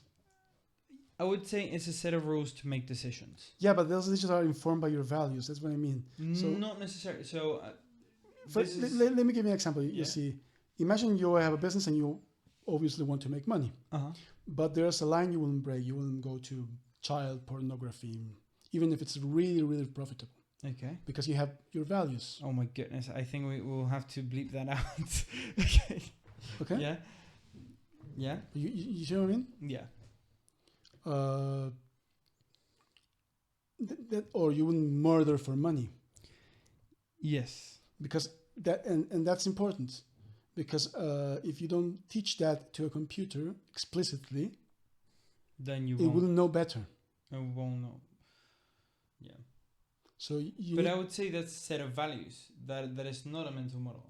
I would say it's a set of rules to make decisions. Yeah, but those decisions are informed by your values. That's what I mean. So not necessarily. So let me give you an example. You see, imagine you have a business and you obviously want to make money. But there's a line you wouldn't break. You wouldn't go to child pornography, even if it's really, really profitable. Okay. Because you have your values. Oh my goodness. I think we will have to bleep that out. Okay. Okay. Yeah. Yeah. You see what I mean? Yeah. Or you wouldn't murder for money. Yes. because and that's important, because if you don't teach that to a computer explicitly, then it will know better. It won't know. Yeah. So But I would say that's a set of values. That is not a mental model.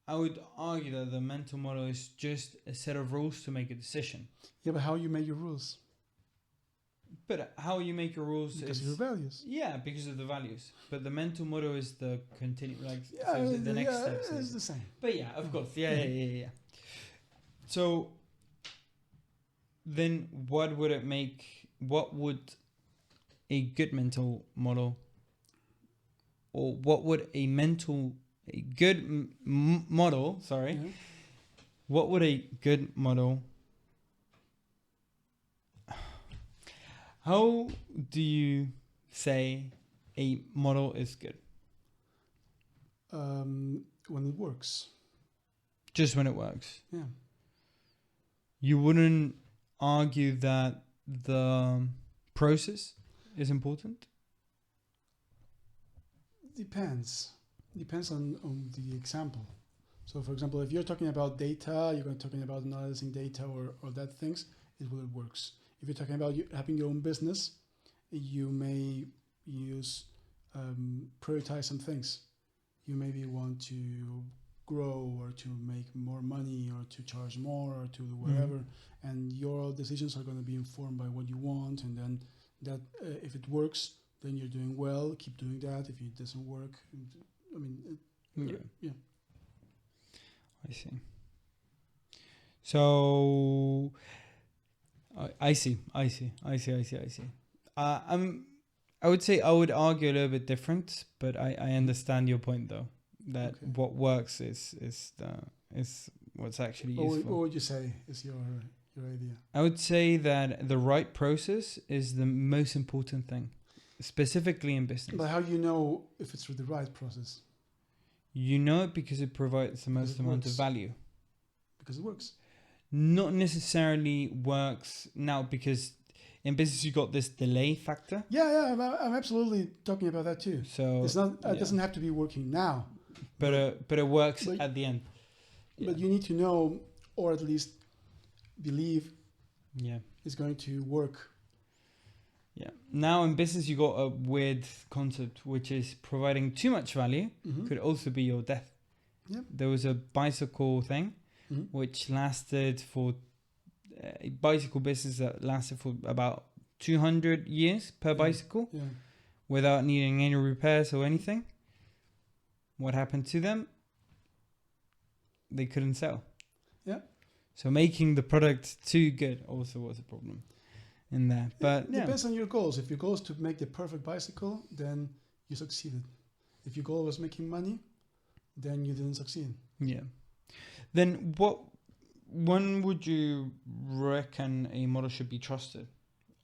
I would argue that the mental model is just a set of rules to make a decision. Yeah, but how you make your rules? But how you make your rules Because is of your values. Yeah, because of the values. But the mental model is the continue, like Yeah, so the next step. It's the same. But yeah, of course, yeah. So then, what would it make? What would a good mental model, or what would a good model? Sorry, Yeah. what would a good model? How do you say a model is good? When it works. Just when it works. Yeah. You wouldn't argue that the process is important? Depends on the example. So, for example, if you're talking about data, you're talking about analyzing data or that things, it will works. If you're talking about having your own business, you may use prioritize some things. You maybe want to grow or to make more money or to charge more or to do whatever, and your decisions are going to be informed by what you want. And then that if it works, then you're doing well. Keep doing that. If it doesn't work, I mean, yeah. I see. So I see. I would say I would argue a little bit different, but I understand your point though. That what works is what's actually useful. What would you say is your idea? I would say that the right process is the most important thing, specifically in business. But how do you know if it's the right process? You know it because it provides the most amount of value. Because it works. Not necessarily works now, because in business you got this delay factor. Yeah, I'm absolutely talking about that too. So it's not. It doesn't have to be working now. But it works at the end. Yeah. But you need to know, or at least believe, yeah, it's going to work. Yeah. Now in business you got a weird concept, which is providing too much value could also be your death. Yep. There was a bicycle thing, which lasted for a bicycle business that lasted for about 200 years per bicycle, without needing any repairs or anything. What happened to them? They couldn't sell. Yeah. So making the product too good also was a problem in there. But it depends on your goals. If your goal is to make the perfect bicycle, then you succeeded. If your goal was making money, then you didn't succeed. Yeah. Then when would you reckon a model should be trusted?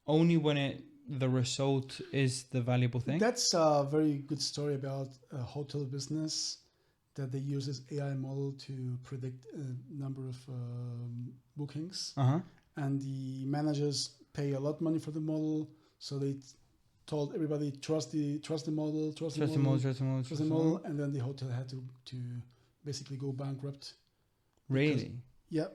Only when the result is the valuable thing? That's a very good story about a hotel business that they use this AI model to predict a number of bookings. And the managers pay a lot of money for the model, so they told everybody trust the model, and then the hotel had to basically go bankrupt. Really? Yeah.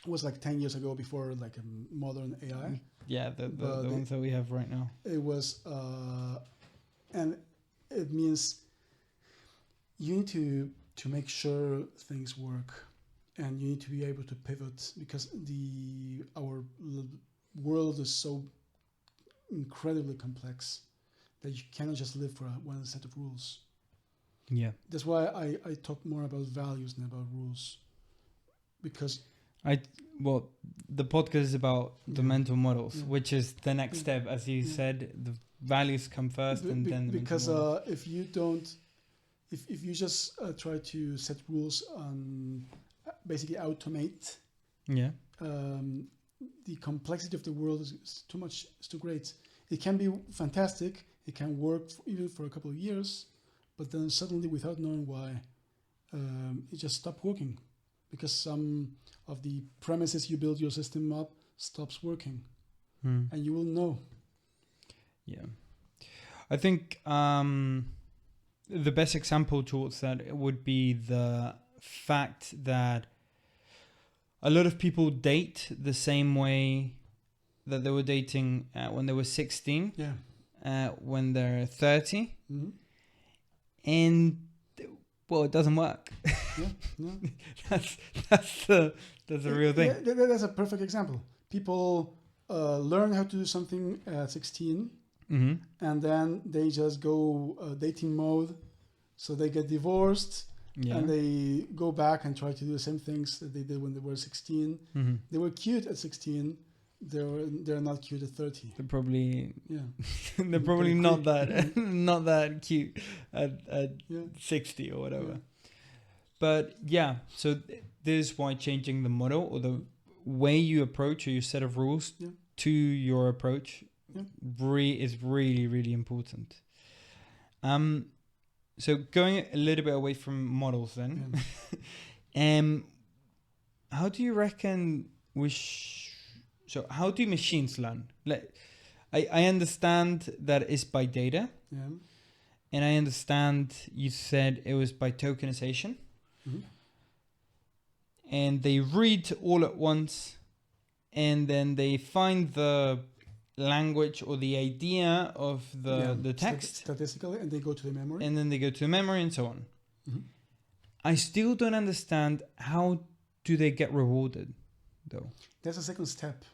It was like 10 years ago, before like a modern AI. Yeah, the ones that we have right now. It was, and it means you need to make sure things work, and you need to be able to pivot, because our world is so incredibly complex that you cannot just live for one set of rules. Yeah. That's why I talk more about values than about rules, because the podcast is about the mental models, which is the next step, as you said. The values come first, and then the because if you don't, if you just try to set rules and basically automate, the complexity of the world is too much. It's too great. It can be fantastic. It can work even for a couple of years, but then suddenly, without knowing why, it just stopped working, because some of the premises you build your system up stops working, and you will know. Yeah, I think the best example towards that would be the fact that a lot of people date the same way that they were dating when they were 16, when they're 30, and well, it doesn't work. That's the real thing. That's a perfect example. People learn how to do something at 16, and then they just go dating mode. So they get divorced, and they go back and try to do the same things that they did when they were 16. They were cute at 16. They're not cute at 30. They're probably they're probably not that cute at 60 or whatever. Yeah. But so this is why changing the model or the way you approach or your set of rules to your approach is really, really important. So going a little bit away from models then, how do you reckon so how do machines learn? I understand that it's by data, and I understand you said it was by tokenization, and they read all at once, and then they find the language or the idea of the text statistically, and they go to the memory, and then they go to the memory and so on. I still don't understand, how do they get rewarded though? That's the second step.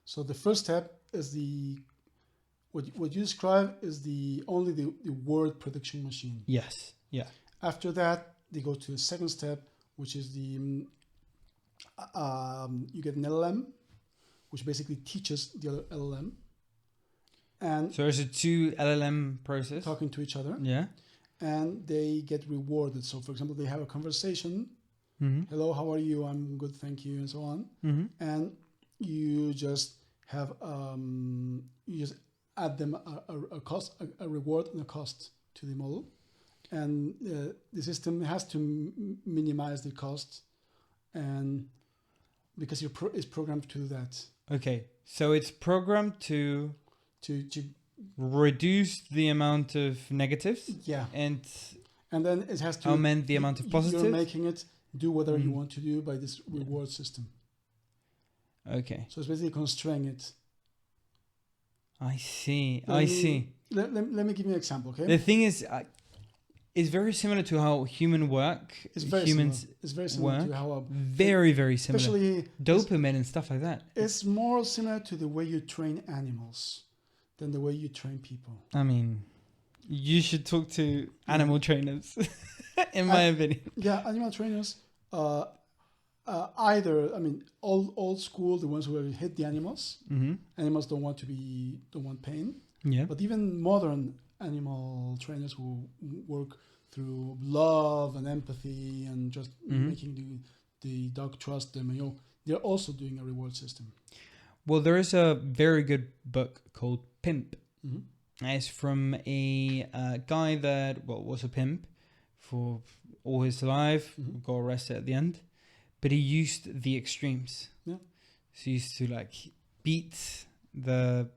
So the first step is what you describe is the word prediction machine. Yes. Yeah. After that, they go to the second step, which is you get an LLM, which basically teaches the other LLM. And so there's a 2 LLM process talking to each other. Yeah. And they get rewarded. So for example, they have a conversation. Hello, how are you? I'm good, thank you, and so on. And you just have you just add them a cost, a reward and a cost to the model, and the system has to minimize the cost, and because it's programmed to do that. Okay, so it's programmed to reduce the amount of negatives. Yeah, and then it has to augment the amount of positives. You're making it do whatever you want to do by this reward system. Okay. So it's basically constraining it. I see. Let me give you an example, okay? The thing is, it's very similar to how humans work. It's very similar to how very similar. Especially dopamine and stuff like that. It's more similar to the way you train animals than the way you train people. I mean, you should talk to animal trainers, in my opinion. Yeah, animal trainers. Either, I mean, old school, the ones who have hit the animals. Animals don't want pain. Yeah. But even modern animal trainers who work through love and empathy and just making the dog trust them, they're also doing a reward system. Well, there is a very good book called Pimp. It's from a guy that was a pimp for all his life, got arrested at the end. But he used the extremes. Yeah. So he used to beat the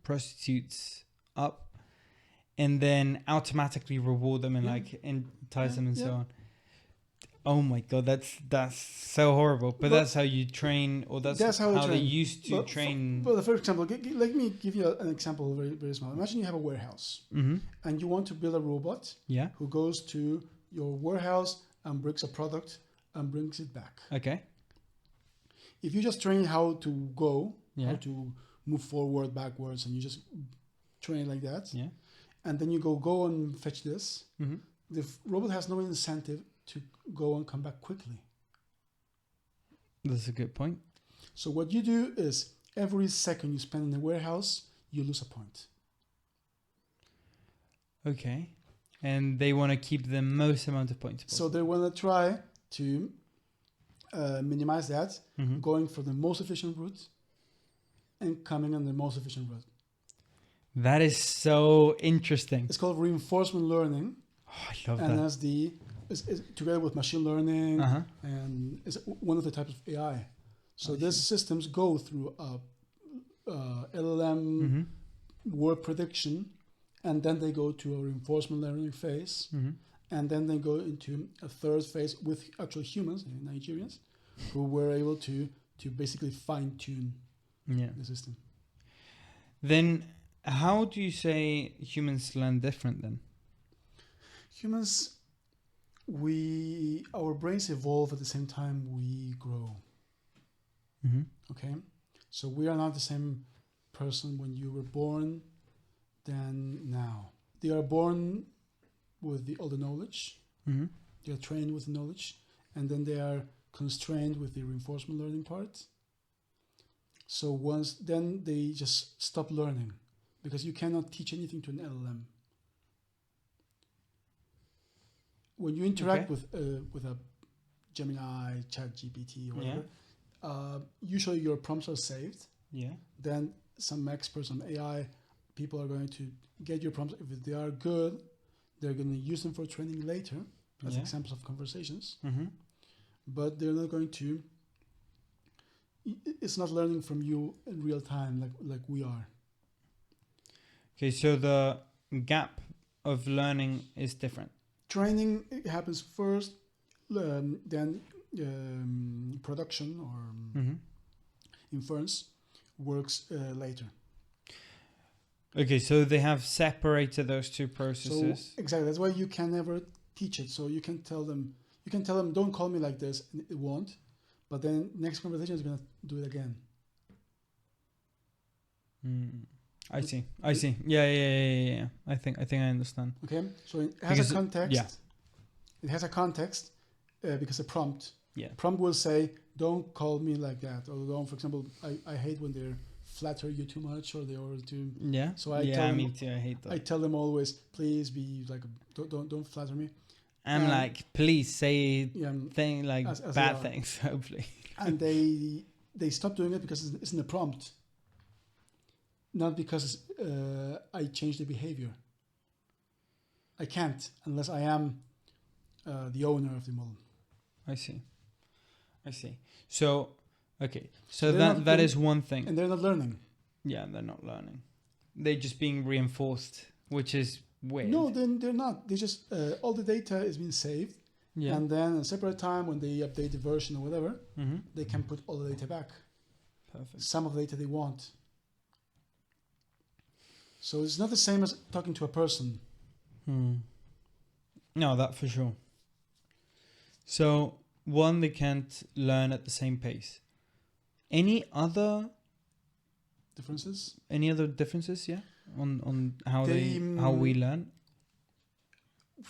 prostitutes up, and then automatically reward them and entice them and so on. Oh my God, that's so horrible. But that's how you train, or that's how they used to train. For example, let me give you an example, very, very small. Imagine you have a warehouse, and you want to build a robot who goes to your warehouse and brings a product and brings it back. Okay. If you just train how to go, how to move forward, backwards, and you just train it like that, and then you go and fetch this, the robot has no incentive to go and come back quickly. That's a good point. So what you do is every second you spend in the warehouse, you lose a point. Okay. And they want to keep the most amount of points possible. So they want to try to minimize that, going for the most efficient route and coming on the most efficient route. That is so interesting. It's called reinforcement learning. Oh, I love and that. And it's together with machine learning, and it's one of the types of AI. So these systems go through LLM word prediction, and then they go to a reinforcement learning phase, and then they go into a third phase with actual humans, Nigerians, who were able to basically fine-tune the system. Then how do you say humans learn different then? Humans, our brains evolve at the same time we grow. Okay? So we are not the same person when you were born than now. They are born with all the knowledge. They are trained with the knowledge, and then they are constrained with the reinforcement learning part. So then they just stop learning, because you cannot teach anything to an LLM. When you interact with a Gemini, ChatGPT, or whatever, usually your prompts are saved. Yeah. Then some experts on AI people are going to get your prompts. If they are good, they're going to use them for training later as examples of conversations. But they're not going to. It's not learning from you in real time like we are. Okay, so the gap of learning is different. Training happens first, then production or inference works later. Okay, so they have separated those two processes. So exactly, that's why you can never teach it. So you can tell them, don't call me like this, and it won't. But then next conversation is gonna do it again. I see. Yeah. I think I understand. Okay, so it has a context. Yeah. It has a context because a prompt. Yeah. Prompt will say, "Don't call me like that," or don't. For example, I hate when they flatter you too much, or they are too. Yeah. So I tell them, me too. I hate that. I tell them always, please be like, don't flatter me. I'm like, please say as bad things, hopefully. And they stop doing it because it's in the prompt. Not because I change the behavior. I can't unless I am the owner of the model. I see. So, okay. So that is one thing. And they're not learning. Yeah, they're not learning. They're just being reinforced, which is weird. No, then they're not. They just all the data is being saved. Yeah. And then at a separate time when they update the version or whatever, they can put all the data back. Perfect. Some of the data they want. So it's not the same as talking to a person. No, that for sure. So one, they can't learn at the same pace. Any other differences? Yeah, on how how we learn.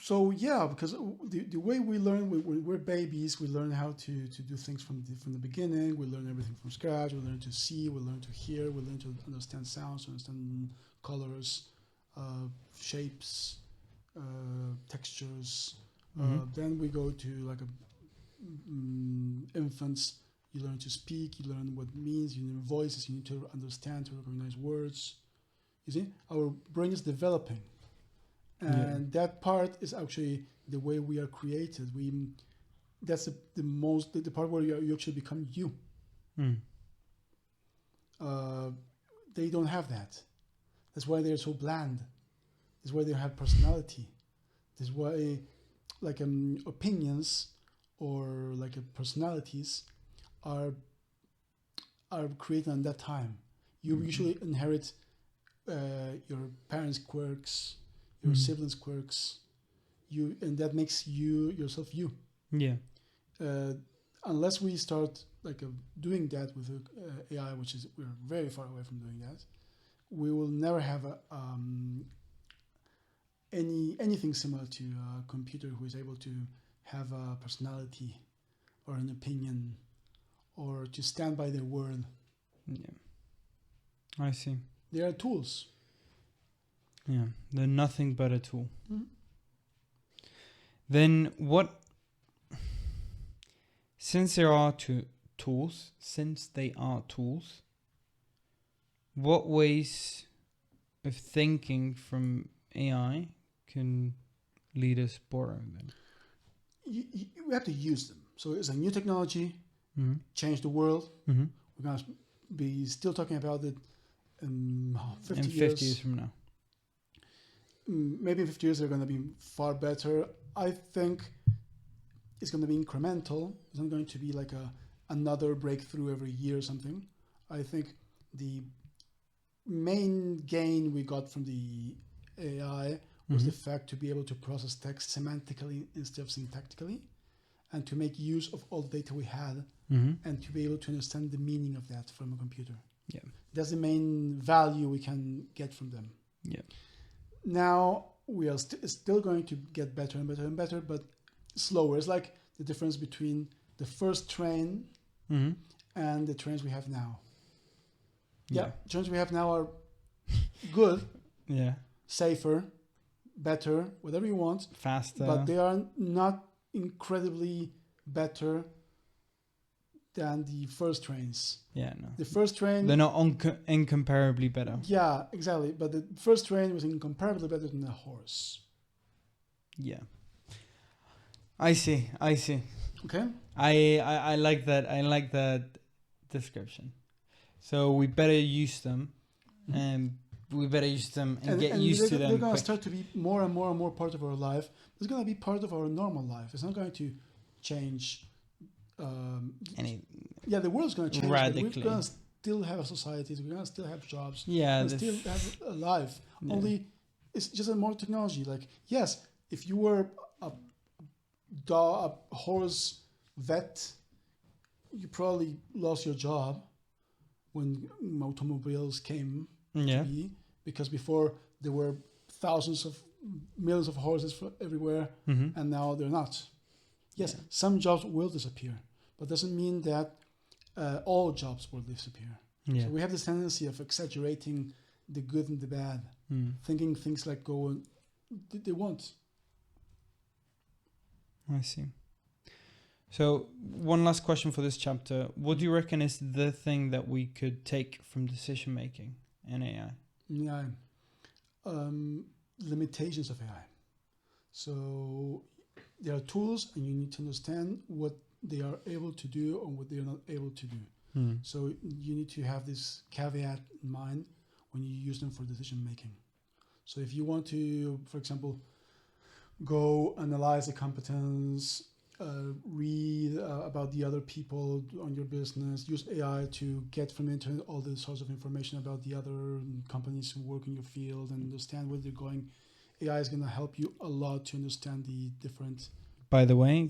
So yeah, because the way we learn, we're babies. We learn how to do things from the beginning. We learn everything from scratch. We learn to see. We learn to hear. We learn to understand sounds, to understand colors, shapes, textures. Then we go to like infants. You learn to speak. You learn what it means. You learn voices. You need to understand, to recognize words. You see, our brain is developing. And that part is actually the way we are created. That's the part where you actually become you. They don't have that. That's why they're so bland. That's why they have personality. That's why like opinions or like personalities are created in that time. You usually inherit your parents' quirks, your siblings' quirks, and that makes yourself you. Yeah. Unless we start doing that with AI, which is we're very far away from doing that, we will never have anything similar to a computer who is able to have a personality or an opinion or to stand by their word. Yeah. I see. They are tools. Yeah, they're nothing but a tool. Then what? Since they are tools, what ways of thinking from AI can lead us borrow them? We have to use them. So it's a new technology, change the world. We're going to be still talking about it in 50 years. 50 years from now. maybe in 50 years they're going to be far better. I think it's going to be incremental. It's not going to be like another breakthrough every year or something. I think the main gain we got from the AI was the fact to be able to process text semantically instead of syntactically, and to make use of all the data we had, and to be able to understand the meaning of that from a computer. Yeah. That's the main value we can get from them. Yeah. Now we are still going to get better and better and better, but slower. It's like the difference between the first train and the trains we have now. Yeah, trains we have now are good, safer, better, whatever you want, faster, but they are not incredibly better than the first trains. Yeah, no. The first train... They're not incomparably better. Yeah, exactly. But the first train was incomparably better than a horse. Yeah. I see. Okay. I like that. I like that description. So we better use them, and we better use them and get used to them. They're going to start to be more and more and more part of our life. It's going to be part of our normal life. It's not going to change. The world's going to change. Radically. But we're going to still have societies. We're going to still have jobs. Yeah, we're still have a life. Yeah. Only it's just more technology. Like, yes, if you were a horse vet, you probably lost your job when automobiles came to be, because before there were millions of horses everywhere, and now they're not. Yes, some jobs will disappear, but doesn't mean that all jobs will disappear. Yeah. So we have this tendency of exaggerating the good and the bad, thinking things like they won't. I see. So one last question for this chapter. What do you reckon is the thing that we could take from decision making in AI? Yeah. Limitations of AI. So there are tools, and you need to understand what they are able to do and what they are not able to do. So you need to have this caveat in mind when you use them for decision making. So if you want to, for example, go analyze the competence, read about the other people on your business, use AI to get from the internet all the sorts of information about the other companies who work in your field and understand where they're going. AI is going to help you a lot to understand the different... By the way,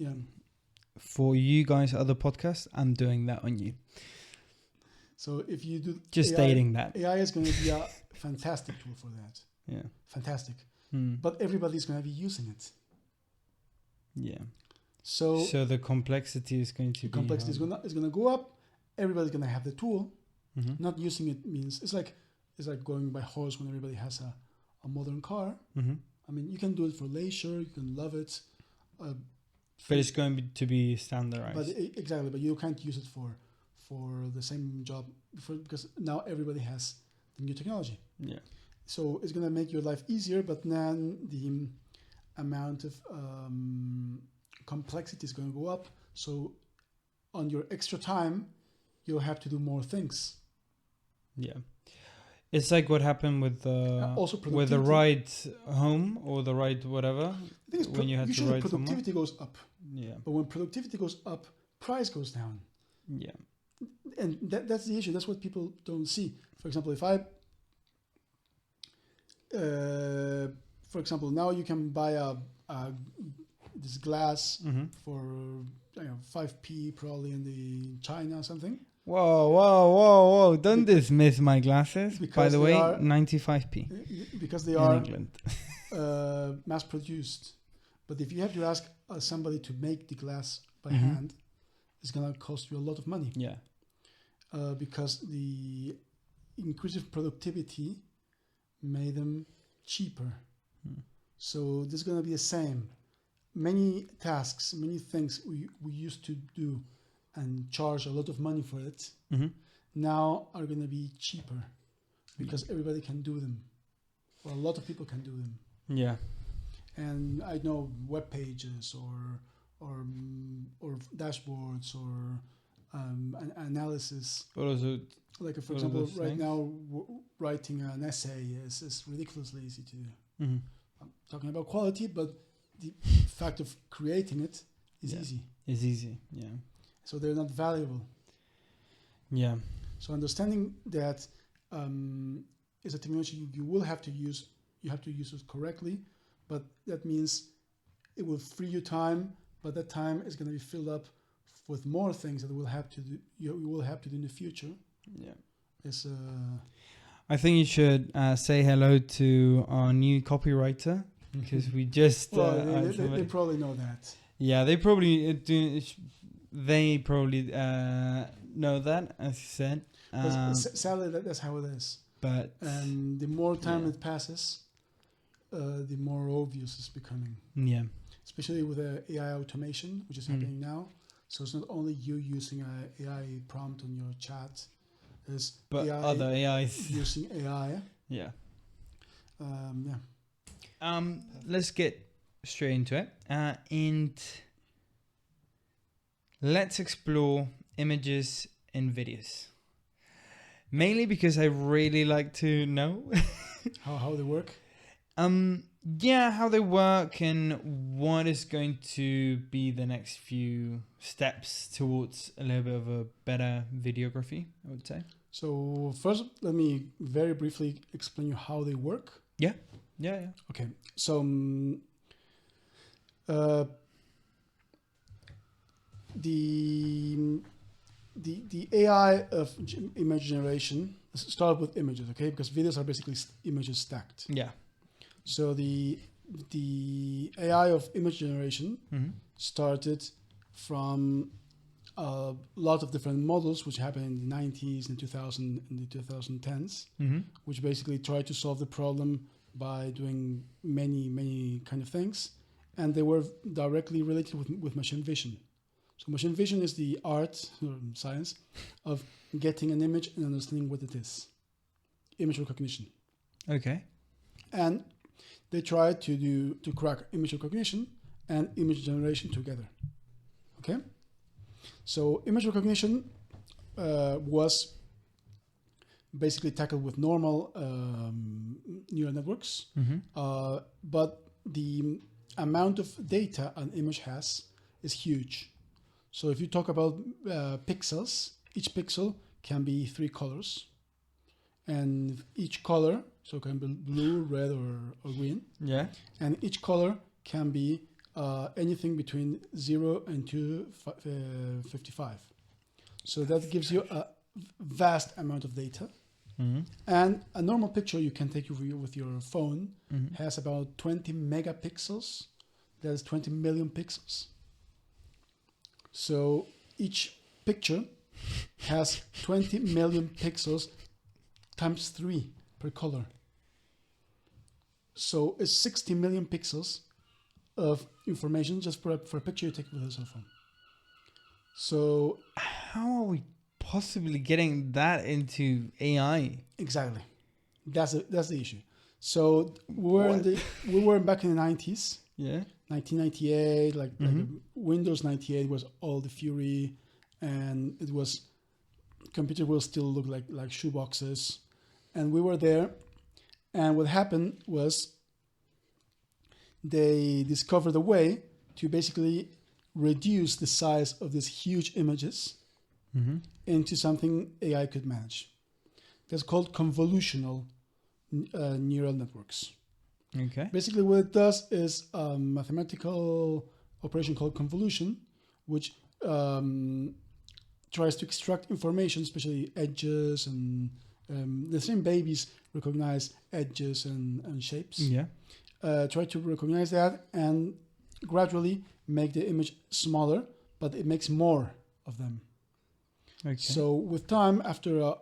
for you guys, other podcasts, I'm doing that on you. So if you do... Just AI, stating that. AI is going to be a fantastic tool for that. Yeah. Fantastic. But everybody's going to be using it. Yeah. So the complexity is going to is going to go up. Everybody's going to have the tool. Not using it means it's like going by horse when everybody has a modern car. I mean, you can do it for leisure. You can love it. But it's going to be standardized. But exactly. But you can't use it for the same job because now everybody has the new technology. Yeah. So it's going to make your life easier, but then the amount of complexity is going to go up. So on your extra time, you'll have to do more things. Yeah. It's like what happened with the ride home or the ride whatever. When you had to ride productivity goes up. Yeah. But when productivity goes up, price goes down. Yeah. And that's the issue. That's what people don't see. For example, for example, now you can buy this glass for 5p probably in China or something. Whoa! Don't dismiss my glasses. By the way, 95p. Because they are mass produced. But if you have to ask somebody to make the glass by hand, it's going to cost you a lot of money. Yeah. Because the increase of productivity made them cheaper. So this is going to be the same. Many tasks, many things we used to do and charge a lot of money for it, now are going to be cheaper because everybody can do them. Or a lot of people can do them. Yeah. And I know web pages or dashboards or analysis. But also, like for example, right now writing an essay is ridiculously easy to do. I'm talking about quality, but the fact of creating it is easy. It's easy. Yeah. So they're not valuable. Yeah. So understanding that is a technology you will have to use. You have to use it correctly, but that means it will free you time. But that time is going to be filled up with more things that we'll have to do. You will have to do in the future. Yeah. It's I think you should say hello to our new copywriter because we just. they probably know that. Yeah, they probably do. They probably know that, as you said. Sadly, that's how it is. But and the more time it passes, the more obvious it's becoming. Yeah. Especially with AI automation, which is happening now. So it's not only you using an AI prompt on your chat, but AI other AIs using AI. Yeah. Yeah. Let's get straight into it, and let's explore images and videos. Mainly because I really like to know how they work. Yeah, how they work and what is going to be the next few steps towards a little bit of a better videography, I would say. So first, let me very briefly explain you how they work. Yeah. Okay. So the AI of image generation, let's start with images, okay? Because videos are basically images stacked. Yeah. So the AI of image generation started from a lot of different models, which happened in the 90s and 2000 and the 2010s, which basically tried to solve the problem by doing many kind of things, and they were directly related with machine vision. So machine vision is the art or science of getting an image and understanding what it is. Image recognition. Okay. And they tried to crack image recognition and image generation together. Okay? So image recognition was basically tackled with normal neural networks, but the amount of data an image has is huge. So if you talk about pixels, each pixel can be 3 colors, and each color, so it can be blue, red, or green. Yeah. And each color can be anything between 0 and 255. So that gives you a vast amount of data. And a normal picture you can take with your phone has about 20 megapixels. That is 20 million pixels. So each picture has 20 million pixels times 3 per color. So it's 60 million pixels of information just for a picture you take with a cell phone. So how are we possibly getting that into AI? Exactly. That's the issue. So we were back in the 90s. Yeah. 1998, like Windows 98 was all the fury, and it was computer will still look like shoeboxes, and we were there, and what happened was they discovered a way to basically reduce the size of these huge images into something AI could manage. That's called convolutional neural networks. Okay. Basically, what it does is a mathematical operation called convolution, which tries to extract information, especially edges, and the same babies recognize edges and shapes. Yeah. Try to recognize that and gradually make the image smaller, but it makes more of them. Okay. So with time, after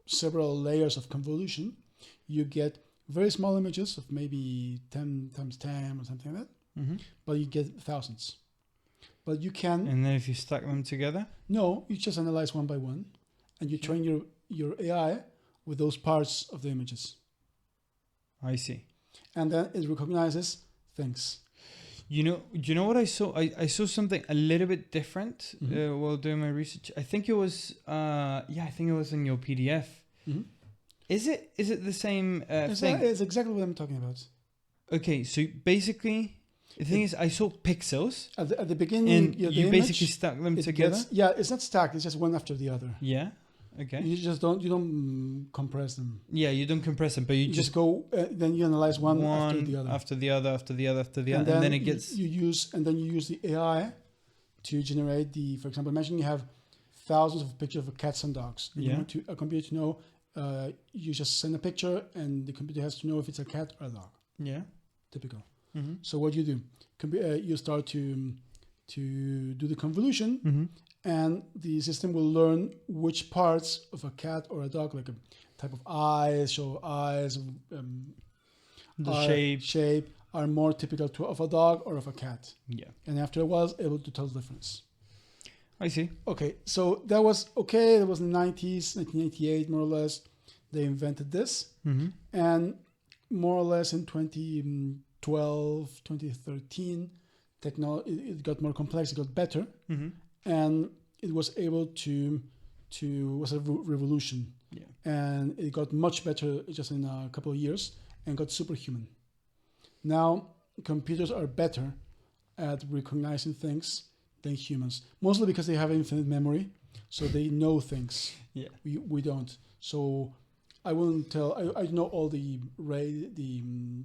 several layers of convolution, you get very small images of maybe 10 times 10 or something like that, but you get thousands. But you can... And then if you stack them together? No, you just analyze one by one, and you train your AI with those parts of the images. I see. And then it recognizes things. You know what I saw? I saw something a little bit different while doing my research. I think it was in your PDF. Is it the same thing? It's exactly what I'm talking about. Okay, so basically, the thing is, I saw pixels, At the beginning, and the you image, basically stuck them together. It's not stacked. It's just one after the other. Yeah. Okay. You don't compress them. Yeah, you don't compress them, but you You just just go. Then you analyze one after the other. after the other, after the other, after the And other, and then it gets. you use the AI to generate the. For example, imagine you have thousands of pictures of cats and dogs. And you want a computer to know. You just send a picture, and the computer has to know if it's a cat or a dog. Yeah. Typical. Mm-hmm. So what you do? You start to do the convolution. Mm-hmm. And the system will learn which parts of a cat or a dog, like a type of eyes, shape, are more typical of a dog or of a cat. Yeah. And after a while, able to tell the difference. I see. Okay, so that was okay. That was in the 90s, 1988, more or less. They invented this. Mm-hmm. And more or less in 2012, 2013, it got more complex, it got better. Mm-hmm. And it was able to was a revolution. Yeah. And it got much better just in a couple of years and got superhuman. Now computers are better at recognizing things than humans, mostly because they have infinite memory, so they know things. Yeah. We don't. So I wouldn't tell. I know all the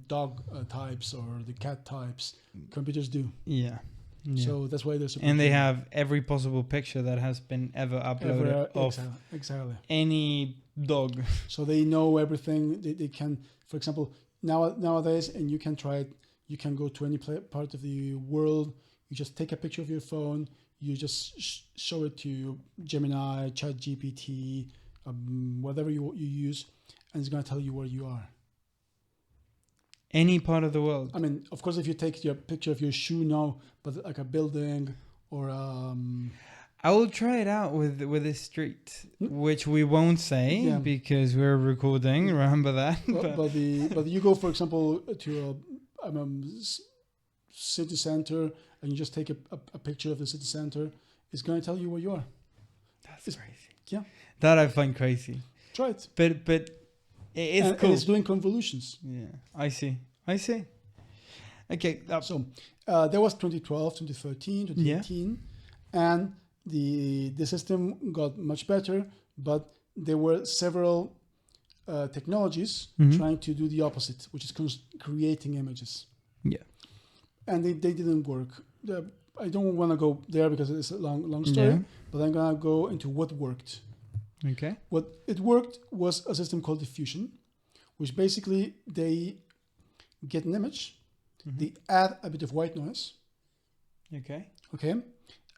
dog types or the cat types. Computers do. Yeah. Yeah. So that's why they're and they have every possible picture that has been ever uploaded of exactly any dog. So they know everything. They can, for example, nowadays, and you can try it. You can go to any part of the world. You just take a picture of your phone. You just show it to Gemini, ChatGPT, whatever you use, and it's going to tell you where you are. Any part of the world. I mean, of course, if you take your picture of your shoe now, but like a building or I will try it out with a street, which we won't say because we're recording. Remember that. But you go, for example, to a city center, and you just take a picture of the city center. It's going to tell you where you are. That's crazy. Yeah, that I find crazy. Try it. But it's cool. And it's doing convolutions. Yeah, I see. Okay. So that was 2012, 2013, 2018. Yeah. And the system got much better, but there were several technologies trying to do the opposite, which is creating images. Yeah. And they didn't work. I don't want to go there because it's a long story, but I'm going to go into what worked. Okay. What it worked was a system called diffusion, which basically they get an image, they add a bit of white noise. Okay.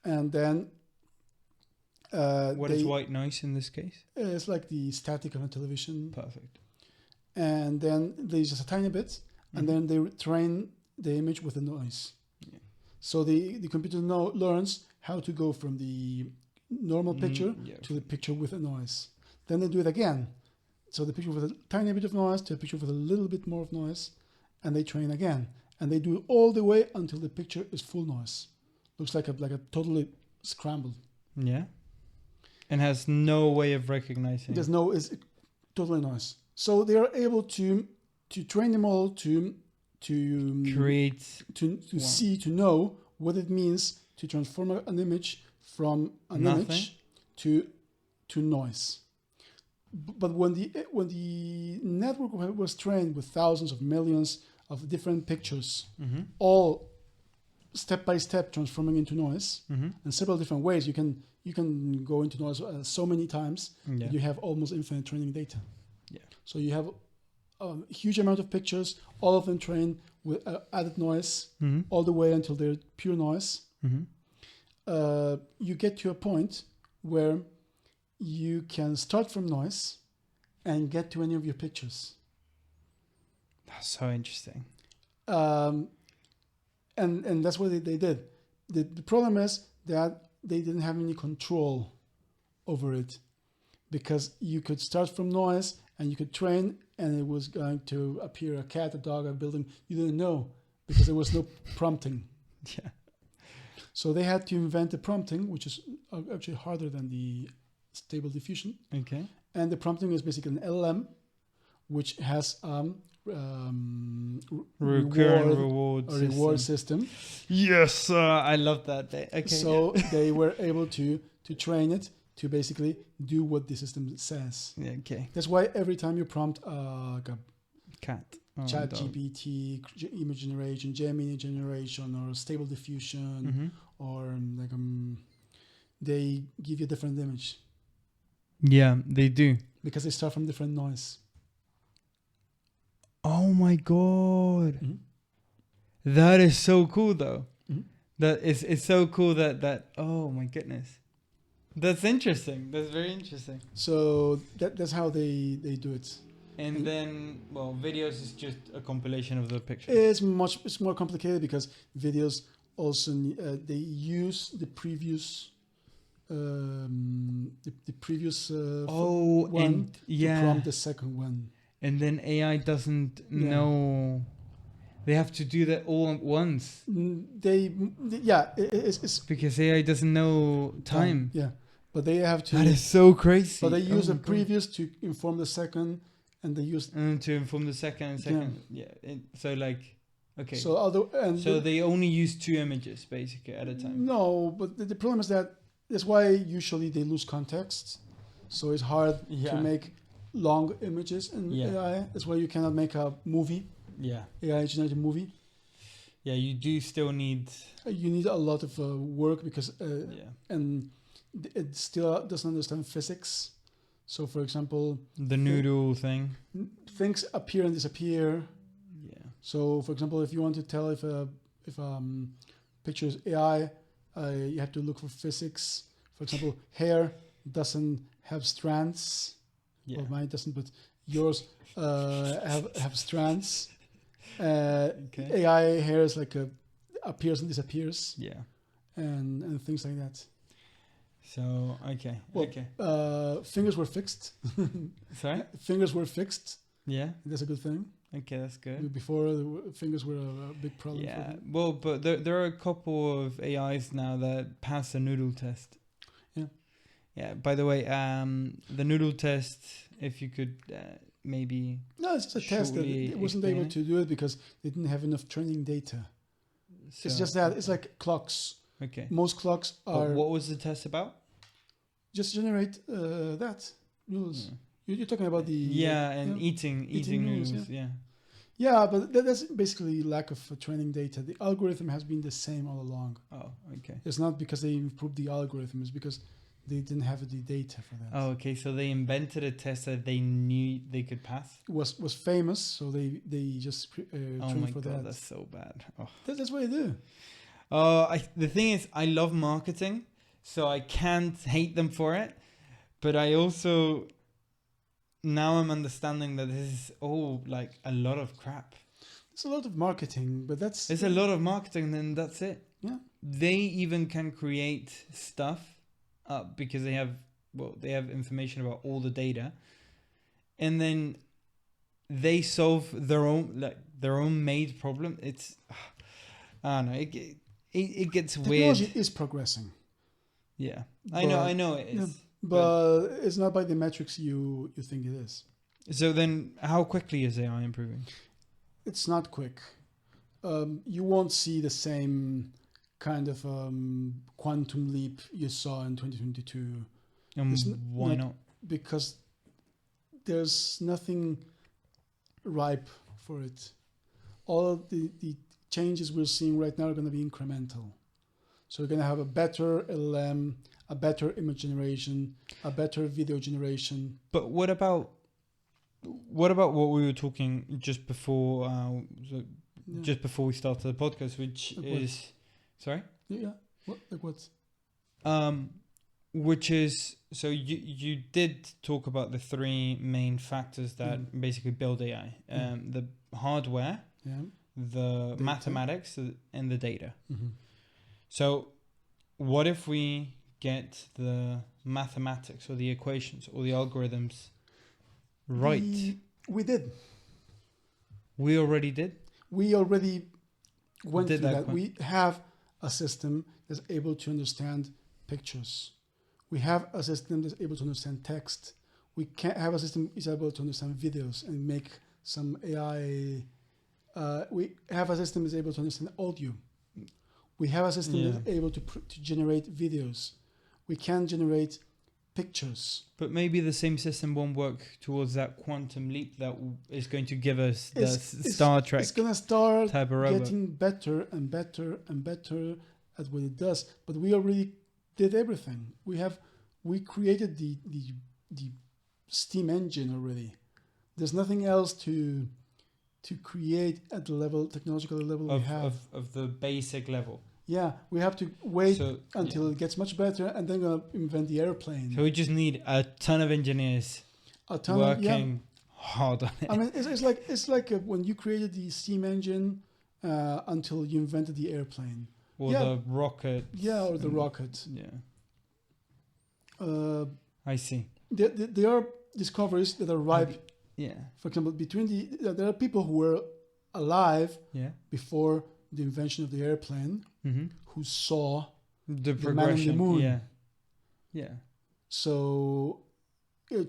And then what is white noise in this case? It's like the static on a television. Perfect. And then there's just a tiny bit, and then they train the image with the noise. Yeah. So the computer learns how to go from the normal picture to the picture with a noise. Then they do it again. So the picture with a tiny bit of noise to a picture with a little bit more of noise, and they train again. And they do it all the way until the picture is full noise. Looks like a totally scrambled. Yeah. And has no way of recognizing. It's totally noise. So they are able to train them all to create to know what it means to transform an image from an image to noise. But when the network was trained with thousands of millions of different pictures, all step by step transforming into noise in several different ways, you can go into noise so many times that you have almost infinite training data. Yeah. So you have a huge amount of pictures, all of them trained with added noise, all the way until they're pure noise. You get to a point where you can start from noise and get to any of your pictures. That's so interesting. And that's what they did. The problem is that they didn't have any control over it, because you could start from noise and you could train, and it was going to appear a cat, a dog, a building. You didn't know because there was no prompting. Yeah. So they had to invent the prompting, which is actually harder than the stable diffusion. Okay. And the prompting is basically an LLM which has Recurring reward reward system. system. Yes, I love that. Okay. So they were able to train it to basically do what the system says. Yeah, okay. That's why every time you prompt like a Cat. Chat dog. GPT, image generation, Gemini generation, or stable diffusion, or they give you a different image Yeah, they do. because they start from different noise. Oh my god. Mm-hmm. That is so cool though. Mm-hmm. That it's so cool that oh my goodness. That's interesting. That's very interesting. So that's how they do it. And then, well, videos is just a compilation of the pictures. It's more complicated because videos also they use the previous one to prompt the second one. And then AI doesn't know. They have to do that all at once. It's because AI doesn't know time. Yeah, but they have to. That is so crazy. But they use the previous to inform the second, and they use to inform the second. So like, okay. So they only use 2 images basically at a time. No, but the problem is that's why usually they lose context. So it's hard to make long images in AI. That's why you cannot make a movie. Yeah. AI generated movie. Yeah, you do still need. You need a lot of work because and it still doesn't understand physics. So, for example, the noodle thing. Things appear and disappear. Yeah. So, for example, if you want to tell if picture is AI, you have to look for physics. For example, hair doesn't have strands. Yeah. Well, mine doesn't, but yours have strands. AI hair is like appears and disappears. Yeah. And things like that. So fingers were fixed. Sorry? Fingers were fixed. Yeah. That's a good thing. Okay, that's good. Before fingers were a big problem. Yeah. For them. Well, but there are a couple of AIs now that pass the noodle test. Yeah. Yeah. By the way, the noodle test, if you could maybe. No, it's just a test that it wasn't able to do it because they didn't have enough training data. So, it's just that it's like clocks. Okay. Most clocks are. What was the test about? Just generate that noodles. Yeah. You're talking about the eating noodles. Yeah, but that's basically lack of training data. The algorithm has been the same all along. Oh, okay. It's not because they improved the algorithm. It's because they didn't have the data for that. Oh, okay. So they invented a test that they knew they could pass. Was famous, so they just trained for that. Oh my god, that's so bad. Oh. That's what they do. The thing is, I love marketing, so I can't hate them for it. But I also now I'm understanding that this is all like a lot of crap. It's a lot of marketing, but it's a lot of marketing, and that's it. Yeah. They even can create stuff up because they have information about all the data, and then they solve their own made problem. It's I don't know. It gets weird. Technology is progressing. Yeah, I know it is. Yeah, but it's not by the metrics you think it is. So then, how quickly is AI improving? It's not quick. You won't see the same kind of quantum leap you saw in 2022. Why not? Because there's nothing ripe for it. All of the changes we're seeing right now are going to be incremental. So we're going to have a better LLM, a better image generation, a better video generation. But what about what we were talking just before just before we started the podcast, which is sorry? Yeah. What? Which is, so you did talk about the 3 main factors that basically build AI. The hardware, the data. Mathematics, and the data. Mm-hmm. So what if we get the mathematics or the equations or the algorithms right? We did. We already did? We already went through that. We have a system that's able to understand pictures. We have a system that's able to understand text. we can have a system is able to understand videos and make some AI. We have a system is able to understand audio. We have a system that's able to generate videos. We can generate pictures. But maybe the same system won't work towards that quantum leap that is going to give us the Star Trek. It's going to start type of robot. getting better and better and better at what it does. But we already did everything. We created the steam engine already. There's nothing else to create at the level, technological level we have. Of the basic level. Yeah, we have to wait until it gets much better and then invent the airplane. So we just need a ton of engineers working hard on it. I mean, it's like when you created the steam engine until you invented the airplane. Or the rocket. Yeah, or the rocket. Yeah. I see. There are discoveries that are ripe. Yeah. For example, there are people who were alive before the invention of the airplane who saw the progression. Man on the moon. Yeah. Yeah. So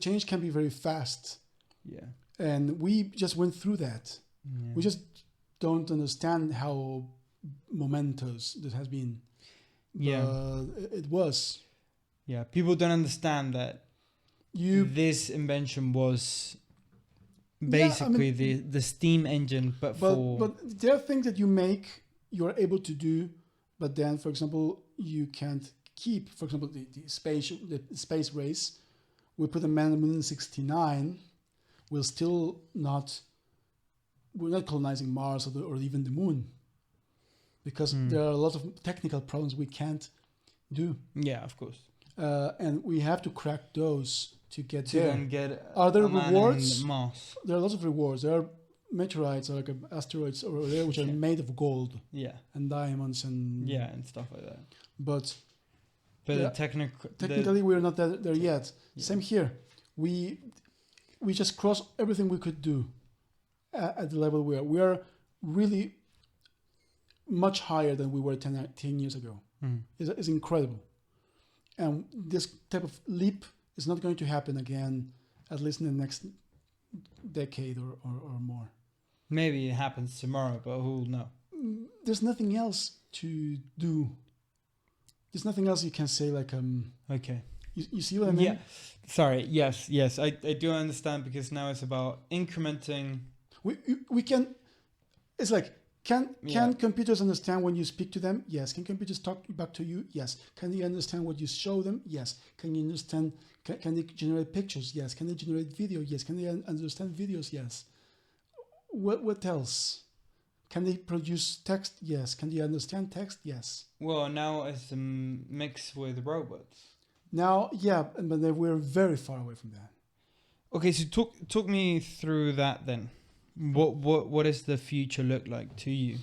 change can be very fast. Yeah. And we just went through that. Yeah. We just don't understand how momentous this has been. Yeah. It was. Yeah. People don't understand that this invention was basically the steam engine, but there are things that you are able to do, but then, for example, you can't keep. For example, the space race. We put a man on the moon in 1969. We're not colonizing Mars or even the moon, because there are a lot of technical problems we can't do. Yeah, of course. And we have to crack those to get there. Then get are there rewards? Mars. There are lots of rewards. There are meteorites or like asteroids over there which are made of gold. Yeah. And diamonds and stuff like that. But technically we're not there yet. Yeah. Same here. We just crossed everything we could do at the level we are. We are really much higher than we were 10 years ago. It's incredible. And this type of leap is not going to happen again, at least in the next decade or more. Maybe it happens tomorrow, but who'll know? There's nothing else to do. There's nothing else you can say like okay. You see what I mean? Yeah. Sorry. Yes. I do understand, because now it's about incrementing. We can. It's like can computers understand when you speak to them? Yes. Can computers talk back to you? Yes. Can they understand what you show them? Yes. Can you understand? Can they generate pictures? Yes. Can they generate video? Yes. Can they understand videos? Yes. What else? Can they produce text? Yes. Can they understand text? Yes. Well, now it's a mix with robots. Now, yeah, but we're very far away from that. Okay, so talk me through that then. What does the future look like to you?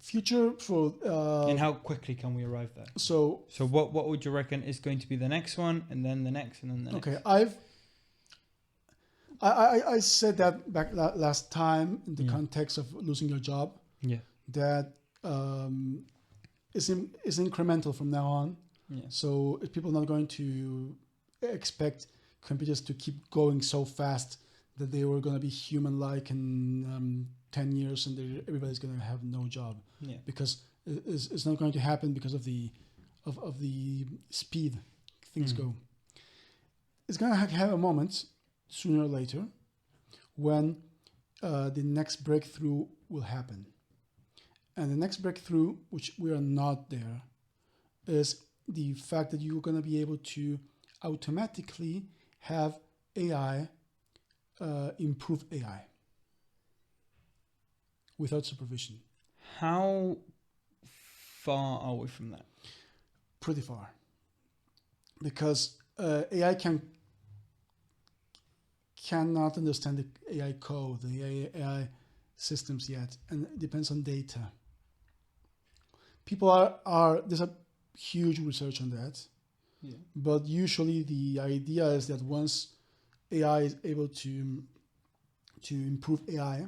Future for and how quickly can we arrive there? So what would you reckon is going to be the next one, and then the next, and then the next? Okay, I said that back last time in the context of losing your job. Yeah. That is incremental from now on. Yeah. So people are not going to expect computers to keep going so fast that they were going to be human-like in 10 years and everybody's going to have no job. Yeah. Because it's not going to happen because of the speed things go. It's going to have a moment sooner or later when the next breakthrough will happen. And the next breakthrough, which we are not there, is the fact that you're going to be able to automatically have AI improve AI without supervision. How far are we from that? Pretty far. Because AI cannot understand the AI code, the AI systems yet, and it depends on data. People there's a huge research on that. Yeah. But usually the idea is that once AI is able to improve AI,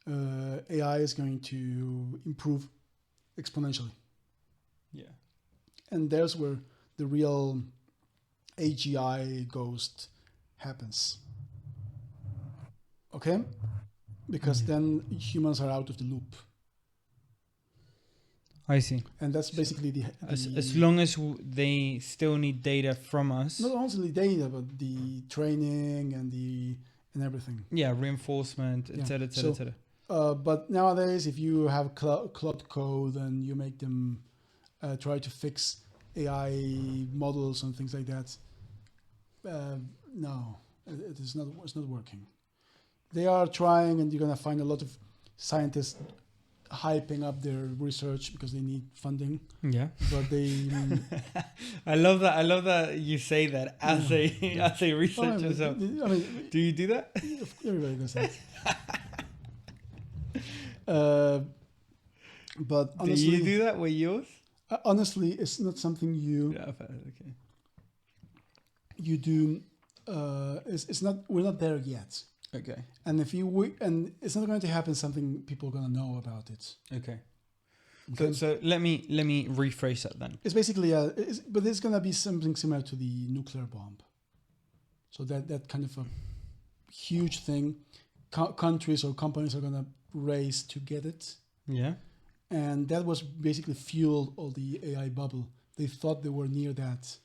AI is going to improve exponentially. Yeah. And there's where the real AGI ghost happens. Okay? Because then humans are out of the loop. I see. And that's basically As long as they still need data from us. not only data, but the training and everything. Yeah, reinforcement, etc., etc., etc. But nowadays, if you have cloud code and you make them try to fix AI models and things like that, no, it is not. It's not working. They are trying, and you're gonna find a lot of scientists hyping up their research because they need funding. Yeah. But they. I love that. I love that you say that as a researcher. So, do you do that? Everybody does that. But honestly, do you do that with yours? Honestly, it's not something you. Yeah, okay. You do. It's not. We're not there yet. Okay. And and it's not going to happen. Something people are going to know about it. Okay. So let me rephrase that then. It's basically but it's going to be something similar to the nuclear bomb. So that kind of a huge thing. Countries or companies are going to race to get it. Yeah. And that was basically fueled all the AI bubble. They thought they were near that.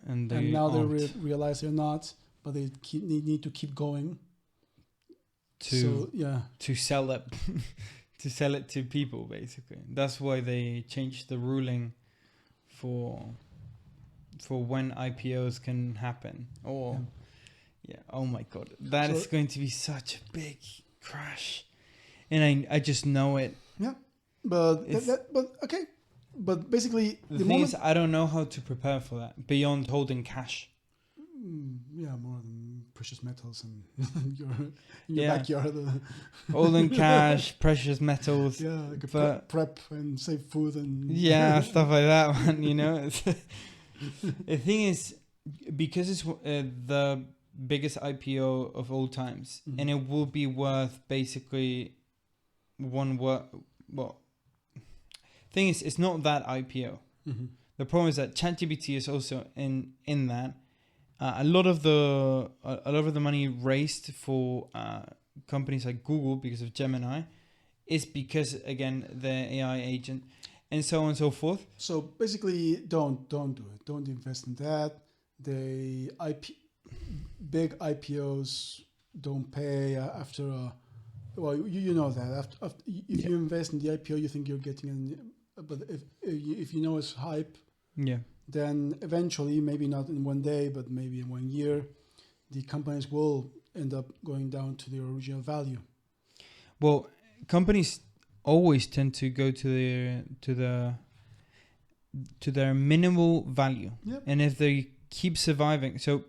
And now they realize they're not, but they need to keep going. To sell it to sell it to people, basically. That's why they changed the ruling for when IPOs can happen. Oh my god, that is going to be such a big crash, and I just know it. Yeah, but okay, but basically the thing is, I don't know how to prepare for that beyond holding cash. Yeah, more than precious metals and in your backyard. Holding cash, precious metals. Yeah, like prep and save food and stuff like that, man. You know, the thing is, because it's the biggest IPO of all times, and it will be worth basically thing is, it's not that IPO. The problem is that ChatGPT is also in that. A lot of the money raised for companies like Google because of Gemini is because, again, the AI agent and so on and so forth. So basically, don't do it. Don't invest in that. The big IPOs don't pay after a. Well, you know that if you invest in the IPO, you think you're getting but if you know it's hype. Yeah. Then eventually, maybe not in one day, but maybe in 1 year, the companies will end up going down to their original value. Well, companies always tend to go to their minimal value. Yep. And if they keep surviving, so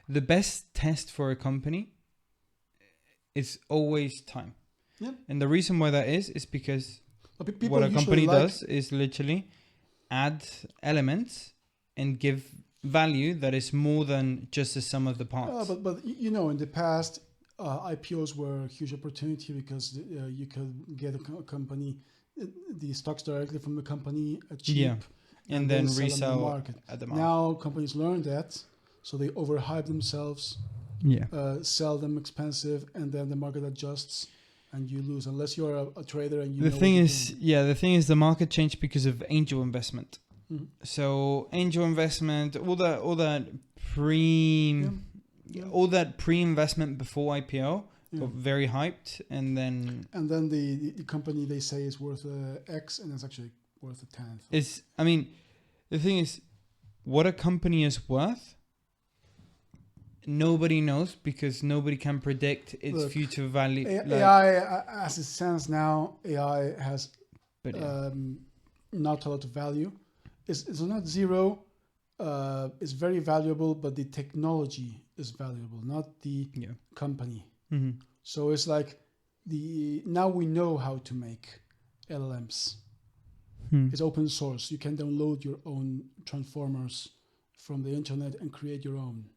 the best test for a company is always time. Yep. And the reason why that is because what a company does is literally add elements and give value that is more than just the sum of the parts. But you know, in the past, IPOs were a huge opportunity because you could get a company, the stocks directly from the company at cheap, and then resell the market. At the market. Now companies learn that, so they overhype themselves, sell them expensive, and then the market adjusts. And you lose unless you're a trader and you. The thing is, the market changed because of angel investment. Mm-hmm. So angel investment, all that pre-investment before IPO got very hyped, and then the company they say is worth X, and it's actually worth a tenth. The thing is, what a company is worth. Nobody knows because nobody can predict its future value. AI, as it stands now, AI has not a lot of value. It's not zero. It's very valuable, but the technology is valuable, not the company. Mm-hmm. So it's like now we know how to make LLMs. It's open source. You can download your own transformers from the internet and create your own.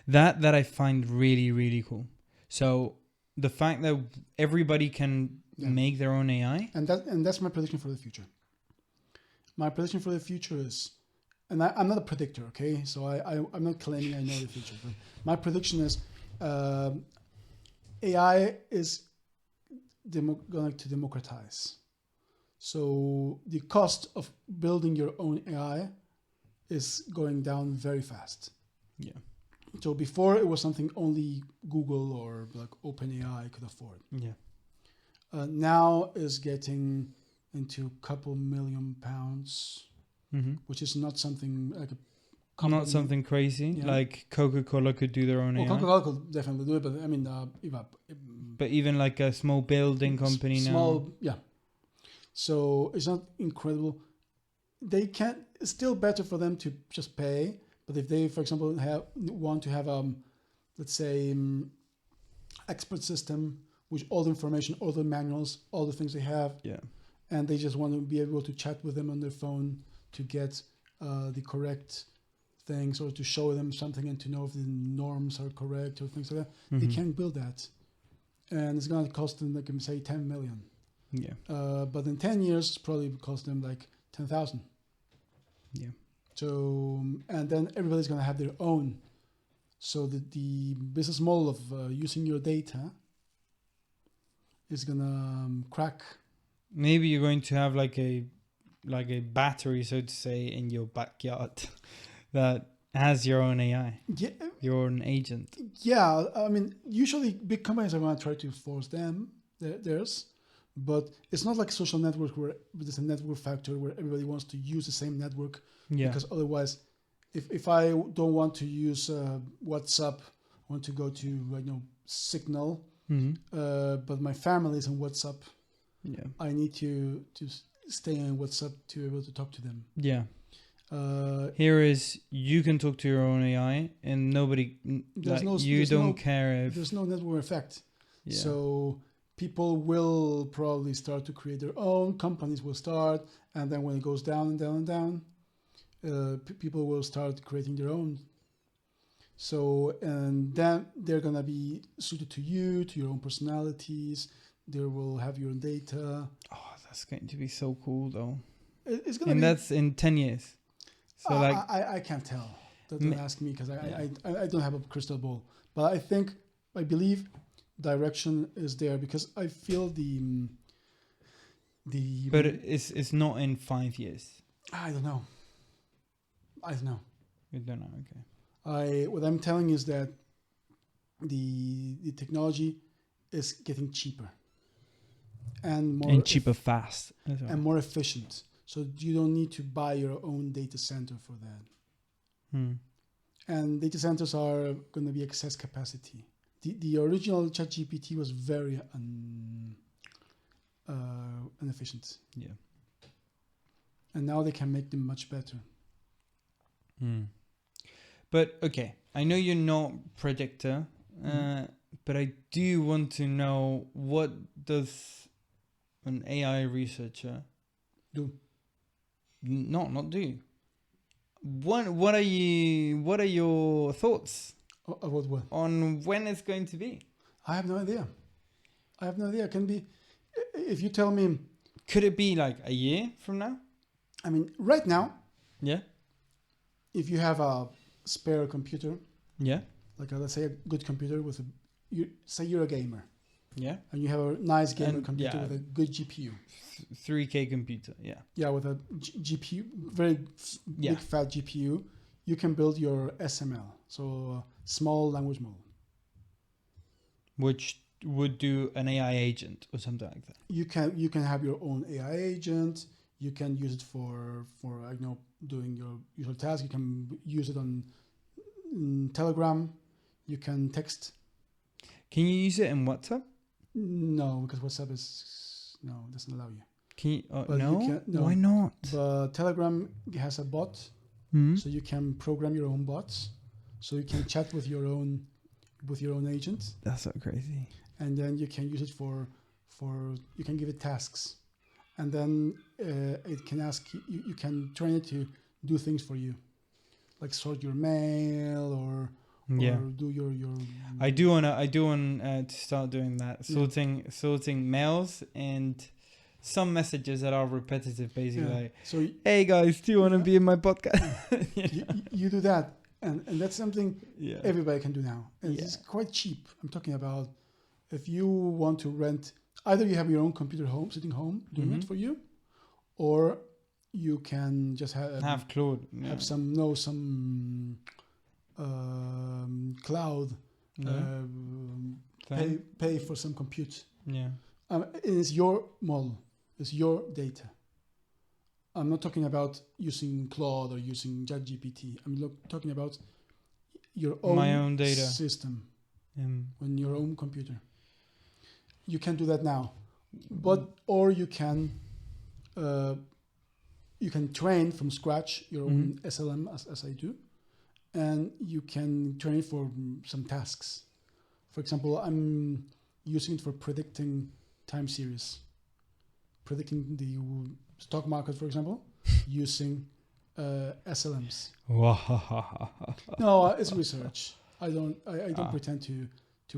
That I find really, really cool. So the fact that everybody can make their own AI. And that's my prediction for the future. My prediction for the future is and I'm not a predictor, okay? So I'm not claiming I know the future. But my prediction is AI is going to democratize. So the cost of building your own AI is going down very fast. Yeah. So before it was something only Google or like OpenAI could afford. Yeah. Now is getting into a couple £1 million, which is not something like a company. Not something crazy. Yeah. Like Coca-Cola could do their own AI. Coca-Cola could definitely do it, but I mean, But even like a small building company now. Yeah. So it's not incredible. They can't. It's still better for them to just pay. But if they, for example, want to have let's say, expert system with all the information, all the manuals, all the things they have, and they just want to be able to chat with them on their phone to get the correct things, or to show them something and to know if the norms are correct or things like that, they can build that, and it's going to cost them, like, say, 10 million. Yeah. But in 10 years, it's probably cost them like 10,000. Yeah. So, and then everybody's going to have their own. So the business model of using your data is going to crack. Maybe you're going to have like a battery, so to say, in your backyard that has your own AI, your own agent. Yeah, I mean, usually big companies are going to try to force theirs, but it's not like social network where there's a network factor where everybody wants to use the same network. Yeah. Because otherwise, if I don't want to use WhatsApp, I want to go to Signal, but my family is on WhatsApp. Yeah. I need to stay on WhatsApp to be able to talk to them. Yeah. Here is, you can talk to your own AI and nobody, care if... There's no network effect. Yeah. So people will probably start to create their own, companies will start, and then when it goes down and down and down, people will start creating their own. So, and then they're going to be suited to you, to your own personalities. They will have your own data. Oh, that's going to be so cool, though. It's going to be... And that's in 10 years. So I can't tell. Don't ask me, because I don't have a crystal ball. But I believe direction is there, because I feel the... But it's not in 5 years. I don't know. You don't know, okay. What I'm telling is that the technology is getting cheaper and cheaper fast as well. And more efficient. So you don't need to buy your own data center for that. And data centers are going to be excess capacity. The original ChatGPT was very inefficient. Yeah. And now they can make them much better. But okay, I know you're not predictor, but I do want to know, what does an AI researcher do? Not do. What are your thoughts about what? On when it's going to be? I have no idea. It can be, if you tell me. Could it be like a year from now? I mean, right now. Yeah. If you have a spare computer. Yeah. Like let's say a good computer with say you're a gamer. Yeah. And you have a nice gamer computer with a good GPU. 3K computer, yeah. Yeah, with a GPU, very big fat GPU, you can build your SML, so small language model. Which would do an AI agent or something like that. You can have your own AI agent. You can use it for doing your usual tasks. You can use it on Telegram. You can text. Can you use it in WhatsApp? No, because WhatsApp doesn't allow you. Can you? No? Why not? But Telegram has a bot, so you can program your own bots, so you can chat with your own agent. That's so crazy. And then you can use it for you can give it tasks, and then it can ask you can train it to do things for you, like sort your mail or do your. I do want to start doing that, sorting mails and some messages that are repetitive, basically. Yeah. Like, So hey guys, do you want to Yeah. be in my podcast? you do that, and that's something Yeah. everybody can do now, and Yeah. it's quite cheap. I'm talking about if you want to rent, either you have your own computer home, sitting home, doing it Mhm. for you, or you can just Have Claude. Yeah. have some cloud Yeah. pay Thing. for some compute. Yeah. It's your model, it's your data. I'm not talking about using Claude or using ChatGPT. I'm talking about your own, My own data. system Um, on your own computer. You can do that now, or you can train from scratch your own SLM as I do, and you can train for some tasks. For example, I'm using it for predicting time series, predicting the stock market, for example, using SLMs. No, it's research. I don't pretend to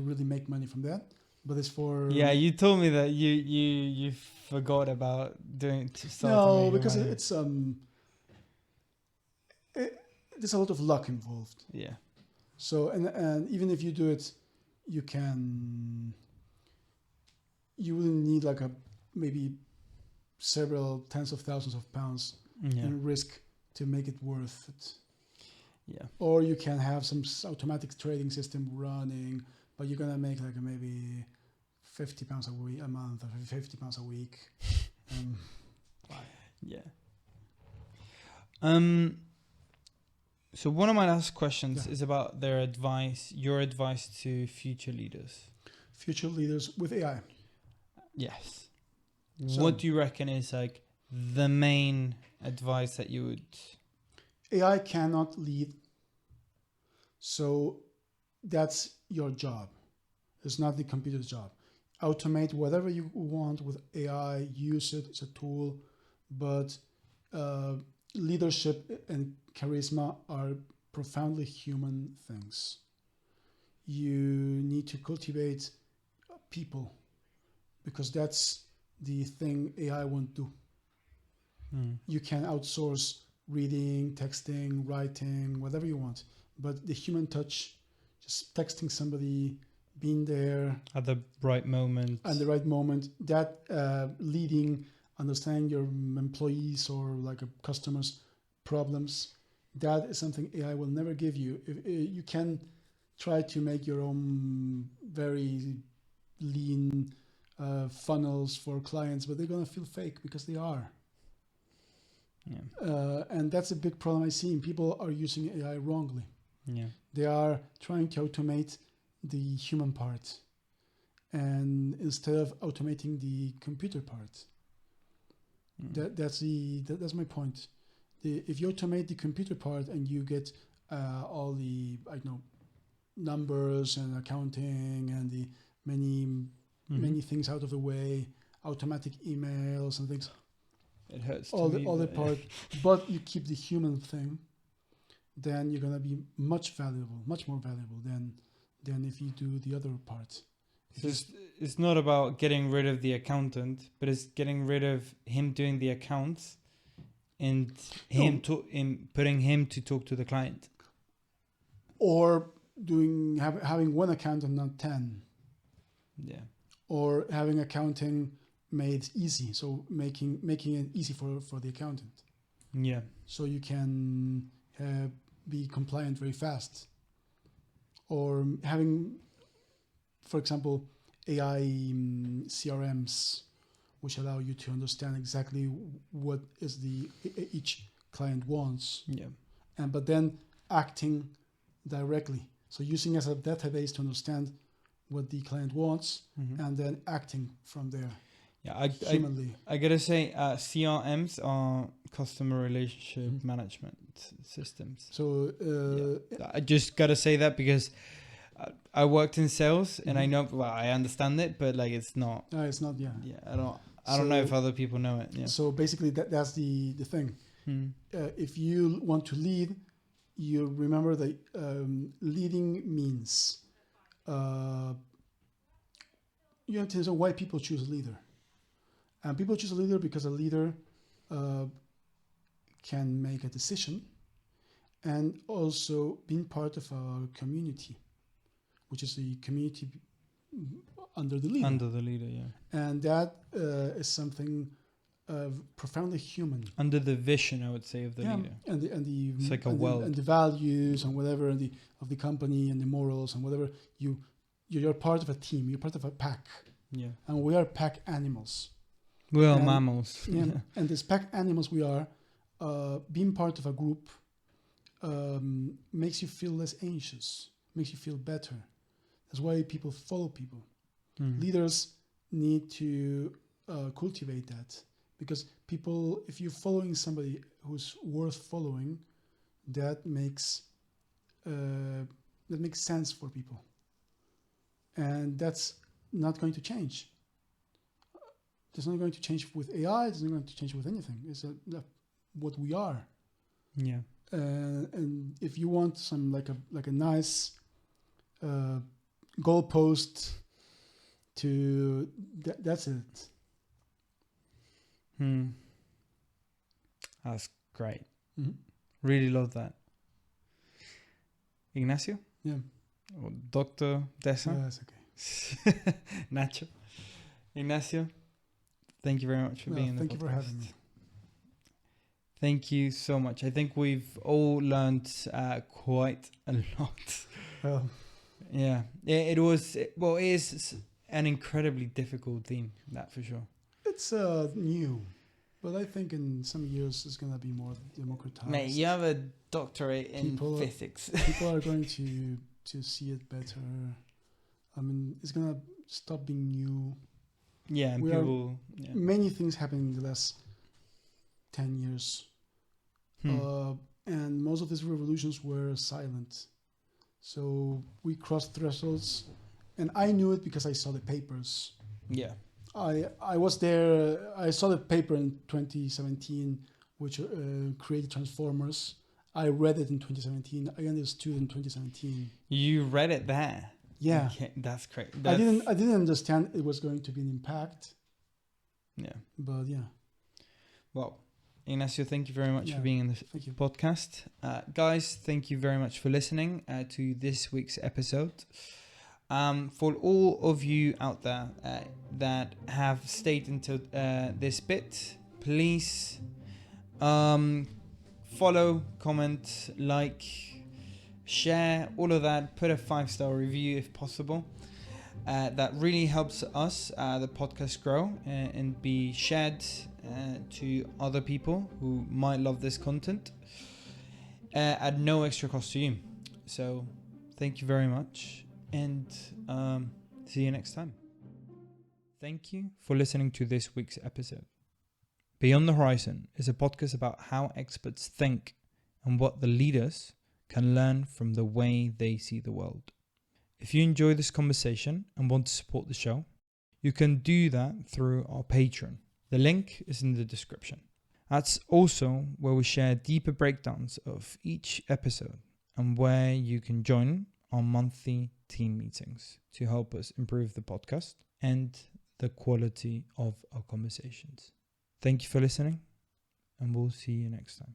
really make money from that, but it's for Yeah, you told me that you forgot about doing to start. no, making because money. it's there's a lot of luck involved. Yeah. So and even if you do it, you will need like maybe several tens of thousands of pounds Yeah. in risk to make it worth it. Yeah. Or you can have some automatic trading system running, but you're gonna make like maybe £50 a month or £50 a week. Yeah. So one of my last questions is about your advice to future leaders. Future leaders with AI. Yes. So- What do you reckon is like the main advice that you would? AI cannot lead, so that's your job. It's not the computer's job. Automate whatever you want with AI, use it as a tool, but leadership and charisma are profoundly human things. You need to cultivate people, because that's the thing AI won't do. You can outsource reading, texting, writing, whatever you want, but the human touch, just texting somebody, being there At the right moment. at the right moment, that leading, understanding your employees or like customers' problems, that is something AI will never give you. If you can try to make your own very lean funnels for clients, but they're gonna feel fake because they are. Yeah. And that's a big problem I see. People are using AI wrongly. Yeah. They are trying to automate the human part, and instead of automating the computer part. That's my point. If you automate the computer part and you get all the numbers and accounting and the many things out of the way, automatic emails and things, It hurts. all the part, but you keep the human thing, then you're gonna be much more valuable than if you do the other part. It's not about getting rid of the accountant, but it's getting rid of him doing the accounts and putting him to talk to the client. Or having one accountant, not 10. Yeah. Or having accounting made easy, so making it easy for the accountant. Yeah. So you can be compliant very fast. Or having, for example, AI CRMs, which allow you to understand exactly what is each client wants. Yeah. But then acting directly. So using as a database to understand what the client wants, and then acting from there. Yeah, humanly. I gotta say, CRMs are customer relationship management systems. So I just gotta say that because I worked in sales and I know, I understand it, but like it's not. No, it's not. Yeah. Yeah, I don't know if other people know it. Yeah. So basically, that's the thing. If you want to lead, you remember that leading means you have to know why people choose a leader. And people choose a leader because a leader can make a decision, and also being part of a community, which is the community under the leader. Under the leader, yeah. And that is something profoundly human. Under the vision, I would say, of the leader. And the It's like a and world. and the values and whatever, and of the company and the morals and whatever. You're part of a team. You're part of a pack. Yeah. And we are pack animals. We are And- mammals. Yeah. And as pack animals, we are being part of a group makes you feel less anxious, makes you feel better. That's why people follow people. Mm. Leaders need to cultivate that, because people, if you're following somebody who's worth following, that makes sense for people, and that's not going to change. It's not going to change with AI. It's not going to change with anything. It's what we are. Yeah. And if you want some like a nice goalpost to that's it. That's great. Mm-hmm. Really love that. Ignacio? Yeah. Or Dr. Dessa? Yeah, that's okay. Nacho? Ignacio? Thank you very much for being in the thank you for podcast. having me. Thank you so much. I think we've all learned quite a lot. Well, Yeah. It is an incredibly difficult theme, that for sure. it's new, but I think in some years it's going to be more democratized. Mate, you have a doctorate in People- physics. People are going to see it better. I mean, it's going to stop being new. Yeah, and We are- people... Yeah. Many things happened in the last 10 years. And most of these revolutions were silent. So we crossed thresholds, and I knew it because I saw the papers. Yeah. I was there. I saw the paper in 2017, which created Transformers. I read it in 2017. I understood in 2017. You read it there? Yeah, Okay, that's great. I didn't understand it was going to be an impact, Yeah. but yeah, Well, Ignacio, thank you very much Yeah. for being in the thank you. podcast. Guys, thank you very much for listening to this week's episode. For all of you out there that have stayed until this bit, please follow, comment, like, share, all of that. Put a 5-star review if possible. That really helps us, the podcast, grow and be shared to other people who might love this content at no extra cost to you. So thank you very much, and see you next time. Thank you for listening to this week's episode. Beyond the Horizon is a podcast about how experts think and what the leaders can learn from the way they see the world. If you enjoy this conversation and want to support the show, you can do that through our Patreon. The link is in the description. That's also where we share deeper breakdowns of each episode and where you can join our monthly team meetings to help us improve the podcast and the quality of our conversations. Thank you for listening, and we'll see you next time.